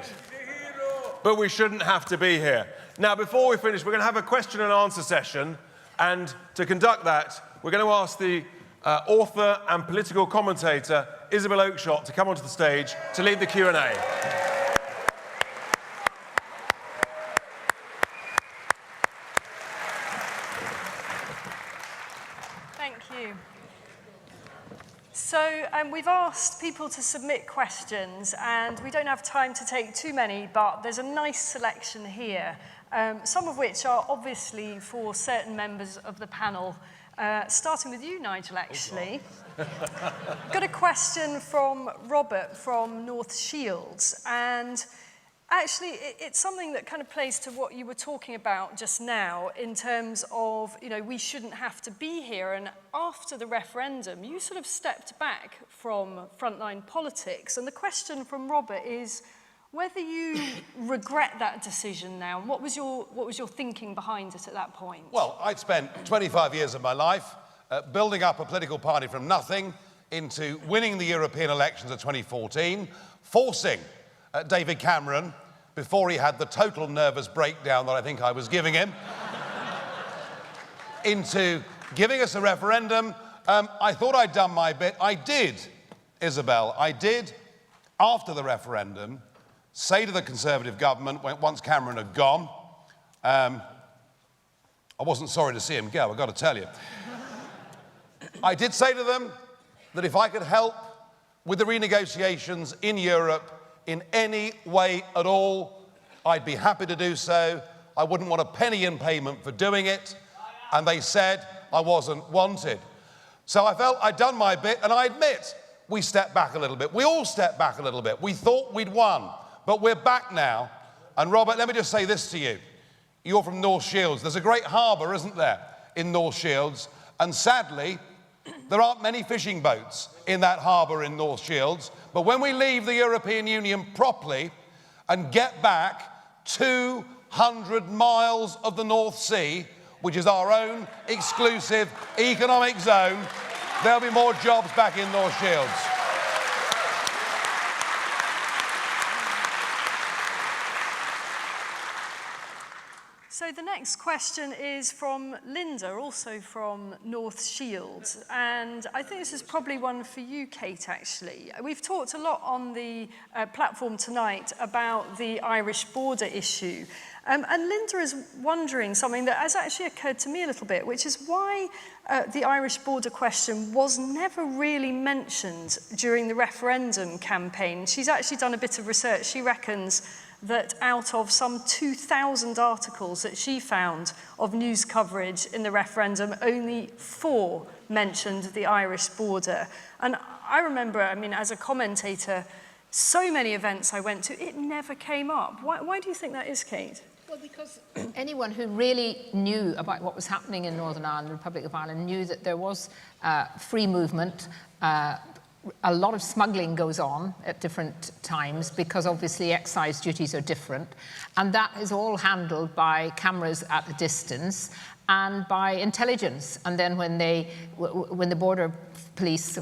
But we shouldn't have to be here. Now, before we finish, we're going to have a question and answer session. And to conduct that, we're going to ask the author and political commentator, Isabel Oakeshott, to come onto the stage to lead the Q&A. Thank you. So we've asked people to submit questions, and we don't have time to take too many, but there's a nice selection here, some of which are obviously for certain members of the panel, starting with you, Nigel, actually. Got a question from Robert from North Shields, and actually it's something that kind of plays to what you were talking about just now in terms of, you know, we shouldn't have to be here. And after the referendum, you sort of stepped back from frontline politics. And the question from Robert is whether you regret that decision now. And what was your thinking behind it at that point? Well, I'd spent 25 years of my life building up a political party from nothing into winning the European elections of 2014, forcing David Cameron, before he had the total nervous breakdown that I think I was giving him, into giving us a referendum. I thought I'd done my bit. I did, Isabel. I did, after the referendum, say to the Conservative government, once Cameron had gone, I wasn't sorry to see him go, I've got to tell you. I did say to them that if I could help with the renegotiations in Europe in any way at all, I'd be happy to do so. I wouldn't want a penny in payment for doing it. And they said I wasn't wanted. So I felt I'd done my bit, and I admit we stepped back a little bit. We all stepped back a little bit. We thought we'd won, but we're back now. And Robert, let me just say this to you. You're from North Shields. There's a great harbour, isn't there, in North Shields? And sadly, there aren't many fishing boats in that harbour in North Shields. But when we leave the European Union properly and get back 200 miles of the North Sea, which is our own exclusive economic zone, there'll be more jobs back in North Shields. So the next question is from Linda, also from North Shields. And I think this is probably one for you, Kate, actually. We've talked a lot on the platform tonight about the Irish border issue. And Linda is wondering something that has actually occurred to me a little bit, which is why the Irish border question was never really mentioned during the referendum campaign. She's actually done a bit of research. She reckons that out of some 2,000 articles that she found of news coverage in the referendum, only 4 mentioned the Irish border. And I remember, I mean, as a commentator, so many events I went to, it never came up. Why do you think that is, Kate? Well, because anyone who really knew about what was happening in Northern Ireland, the Republic of Ireland, knew that there was free movement. A lot of smuggling goes on at different times because obviously excise duties are different, and that is all handled by cameras at a distance and by intelligence. And then when the border police,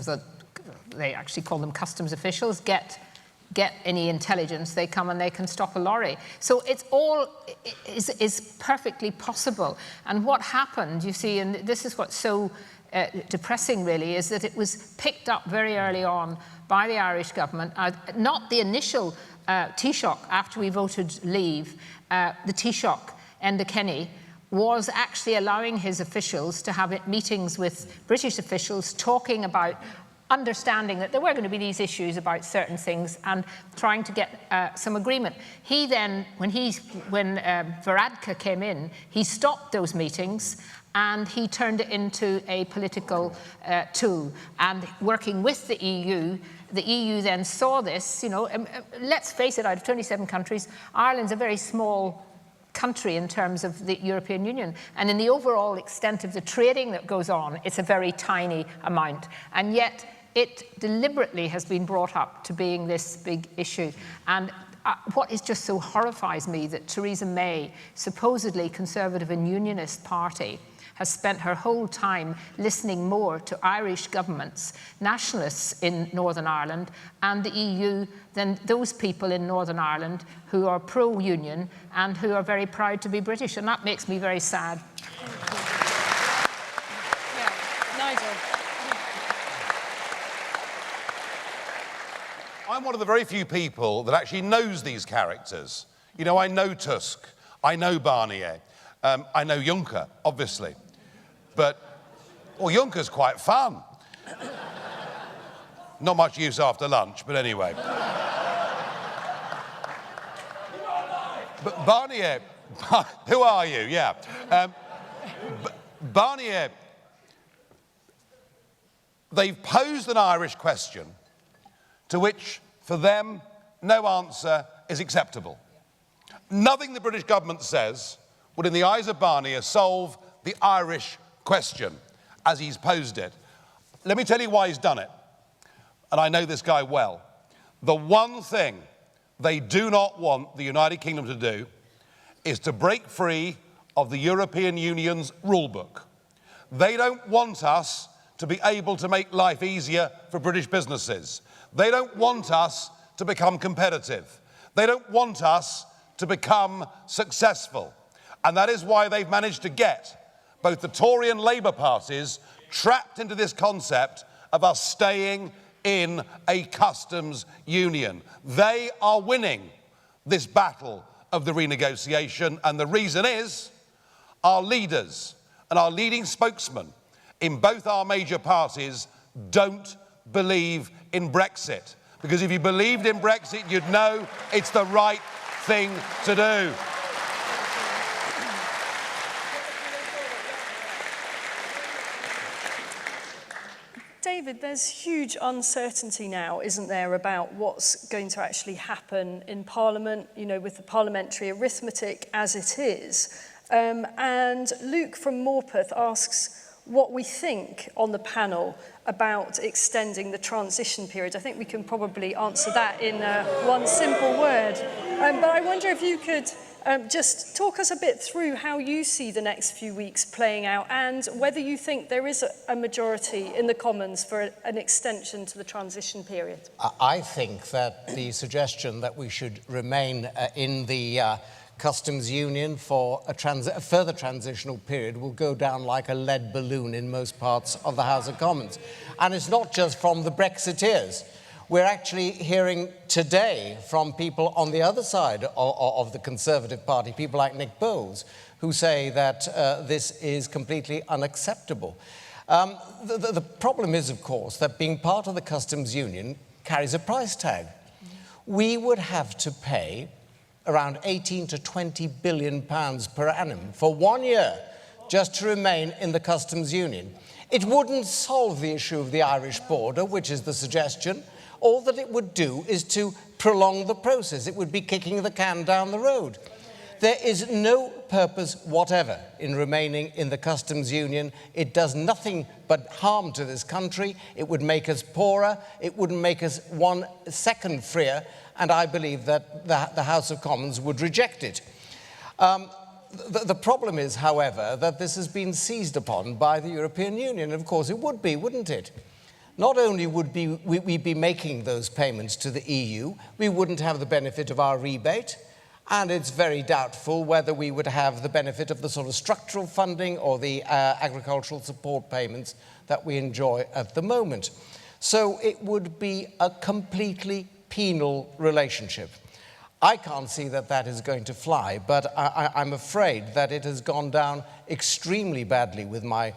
they actually call them customs officials, get any intelligence, they come and they can stop a lorry. So it's all is perfectly possible. And what happened, you see, and this is what's so depressing really, is that it was picked up very early on by the Irish government. Not the initial Taoiseach after we voted leave, the Taoiseach, Enda Kenny, was actually allowing his officials to have meetings with British officials talking about understanding that there were going to be these issues about certain things and trying to get some agreement. He then, when Varadkar came in, he stopped those meetings and he turned it into a political tool. And working with the EU then saw this, you know, let's face it, out of 27 countries, Ireland's a very small country in terms of the European Union. And in the overall extent of the trading that goes on, it's a very tiny amount. And yet it deliberately has been brought up to being this big issue. And what is just so horrifies me that Theresa May, supposedly Conservative and Unionist party, has spent her whole time listening more to Irish governments, nationalists in Northern Ireland and the EU than those people in Northern Ireland who are pro-union and who are very proud to be British. And that makes me very sad. Yeah, Nigel. I'm one of the very few people that actually knows these characters. You know, I know Tusk, I know Barnier, I know Juncker, obviously. But, well, Juncker's quite fun. Not much use after lunch, but anyway. But Barnier, who are you? Yeah. Barnier, they've posed an Irish question to which, for them, no answer is acceptable. Nothing the British government says would, in the eyes of Barnier, solve the Irish question as he's posed it. Let me tell you why he's done it. And I know this guy well. The one thing they do not want the United Kingdom to do is to break free of the European Union's rule book. They don't want us to be able to make life easier for British businesses. They don't want us to become competitive. They don't want us to become successful. And that is why they've managed to get both the Tory and Labour parties trapped into this concept of us staying in a customs union. They are winning this battle of the renegotiation, and the reason is our leaders and our leading spokesmen in both our major parties don't believe in Brexit. Because if you believed in Brexit, you'd know it's the right thing to do. David, there's huge uncertainty now, isn't there, about what's going to actually happen in Parliament, you know, with the parliamentary arithmetic as it is. And Luke from Morpeth asks what we think on the panel about extending the transition period. I think we can probably answer that in one simple word. But I wonder if you could just talk us a bit through how you see the next few weeks playing out and whether you think there is a majority in the Commons for an extension to the transition period. I think that the suggestion that we should remain in the customs union for a further transitional period will go down like a lead balloon in most parts of the House of Commons. And it's not just from the Brexiteers. We're actually hearing today from people on the other side of the Conservative Party, people like Nick Bowles, who say that this is completely unacceptable. The problem is, of course, that being part of the customs union carries a price tag. We would have to pay around 18 to 20 billion pounds per annum for 1 year just to remain in the customs union. It wouldn't solve the issue of the Irish border, which is the suggestion. All that it would do is to prolong the process. It would be kicking the can down the road. There is no purpose whatever in remaining in the customs union. It does nothing but harm to this country. It would make us poorer. It wouldn't make us 1 second freer. And I believe that the House of Commons would reject it. The problem is, however, that this has been seized upon by the European Union. Of course, it would be, wouldn't it? Not only would we be making those payments to the EU, we wouldn't have the benefit of our rebate, and it's very doubtful whether we would have the benefit of the sort of structural funding or the agricultural support payments that we enjoy at the moment. So it would be a completely penal relationship. I can't see that that is going to fly, but I'm afraid that it has gone down extremely badly with my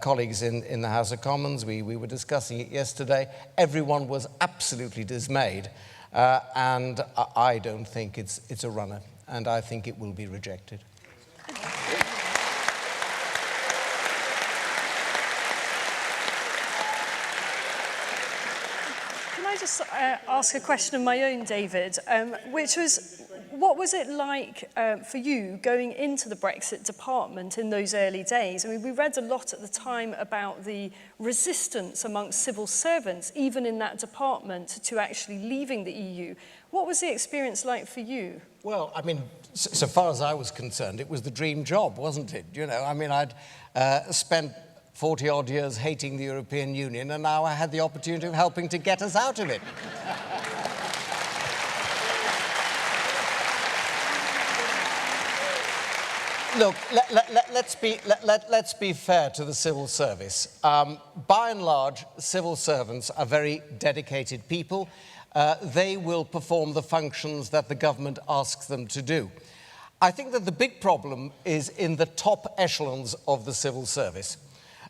colleagues in the House of Commons. We were discussing it yesterday. Everyone was absolutely dismayed, and I don't think it's a runner, and I think it will be rejected. Can I just ask a question of my own, David, which was, what was it like for you going into the Brexit department in those early days? I mean, we read a lot at the time about the resistance amongst civil servants, even in that department, to actually leaving the EU. What was the experience like for you? Well, I mean, so far as I was concerned, it was the dream job, wasn't it? You know, I mean, I'd spent 40-odd years hating the European Union, and now I had the opportunity of helping to get us out of it. Look, let's be fair to the civil service. By and large, civil servants are very dedicated people. They will perform the functions that the government asks them to do. I think that the big problem is in the top echelons of the civil service.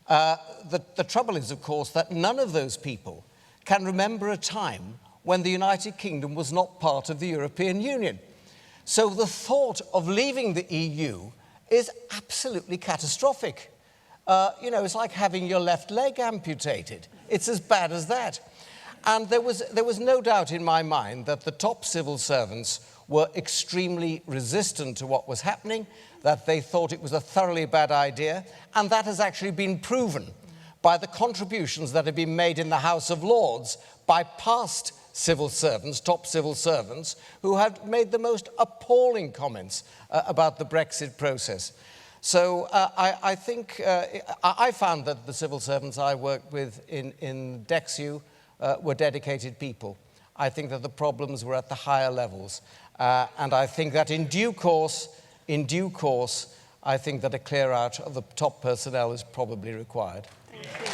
The trouble is, of course, that none of those people can remember a time when the United Kingdom was not part of the European Union. So the thought of leaving the EU is absolutely catastrophic. You know, it's like having your left leg amputated. It's as bad as that. And there was no doubt in my mind that the top civil servants were extremely resistant to what was happening, that they thought it was a thoroughly bad idea, and that has actually been proven by the contributions that have been made in the House of Lords by past civil servants, top civil servants, who have made the most appalling comments about the Brexit process. So I think I found that the civil servants I worked with in DEXU were dedicated people. I think that the problems were at the higher levels. And I think that in due course, I think that a clear out of the top personnel is probably required. Thank you.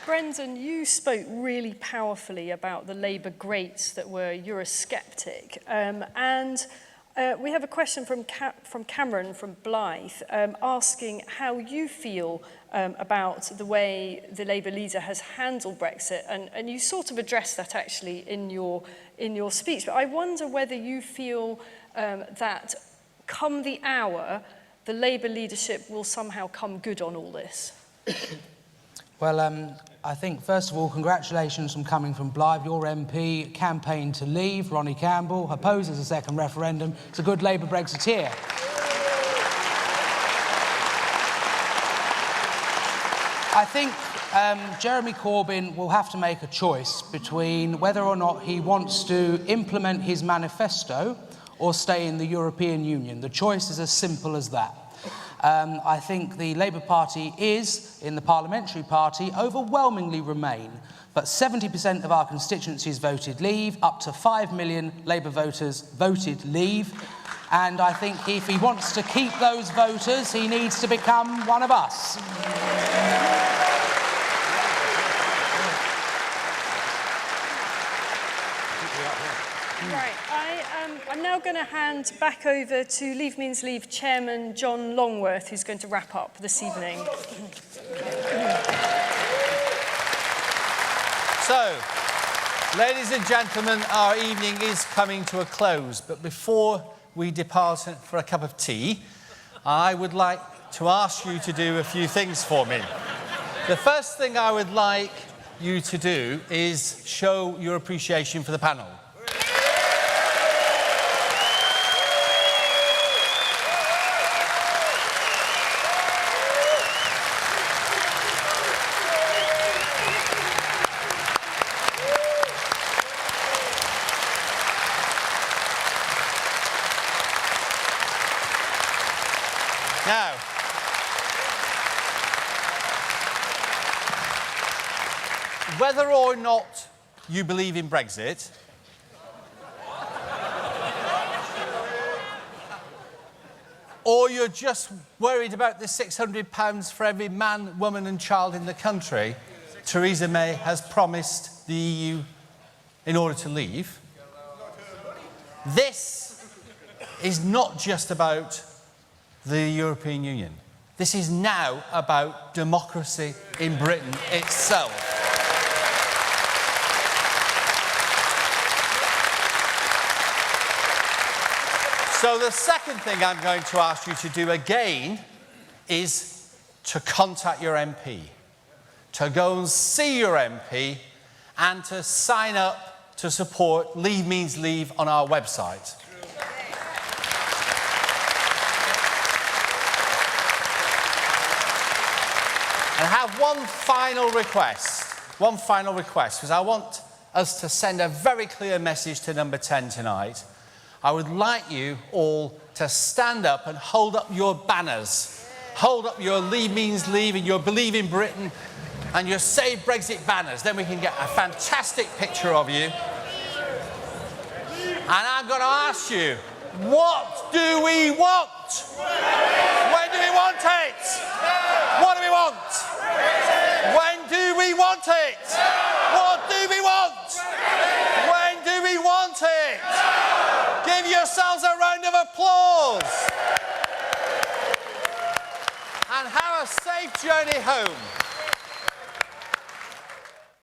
Brendan, you spoke really powerfully about the Labour greats that were Eurosceptic. We have a question from Cameron from Blyth asking how you feel about the way the Labour leader has handled Brexit. And you sort of addressed that actually in your speech. But I wonder whether you feel that come the hour, the Labour leadership will somehow come good on all this. Well, I think, first of all, congratulations from coming from Blyth. Your MP campaigned to leave, Ronnie Campbell, opposes a second referendum. It's a good Labour Brexiteer. I think Jeremy Corbyn will have to make a choice between whether or not he wants to implement his manifesto or stay in the European Union. The choice is as simple as that. I think the Labour Party is, in the parliamentary party, overwhelmingly Remain. But 70% of our constituencies voted Leave, up to 5 million Labour voters voted Leave. And I think if he wants to keep those voters, he needs to become one of us. Right, I'm now going to hand back over to Leave Means Leave Chairman John Longworth, who's going to wrap up this evening. So, ladies and gentlemen, our evening is coming to a close. But before we depart for a cup of tea, I would like to ask you to do a few things for me. The first thing I would like you to do is show your appreciation for the panel. Now, whether or not you believe in Brexit, or you're just worried about the £600 for every man, woman and child in the country Theresa May has promised the EU in order to leave, this is not just about the European Union. This is now about democracy in Britain itself. So the second thing I'm going to ask you to do again is to contact your MP. to go and see your MP and to sign up to support Leave Means Leave on our website. And I have one final request, because I want us to send a very clear message to number 10 tonight. I would like you all to stand up and hold up your banners. Hold up your Leave Means Leave and your Believe in Britain and your Save Brexit banners. Then we can get a fantastic picture of you. And I'm going to ask you, what do we want? When do we want it? What do we want? When do we want it? What do we want? When do we want it? Give yourselves a round of applause. And have a safe journey home.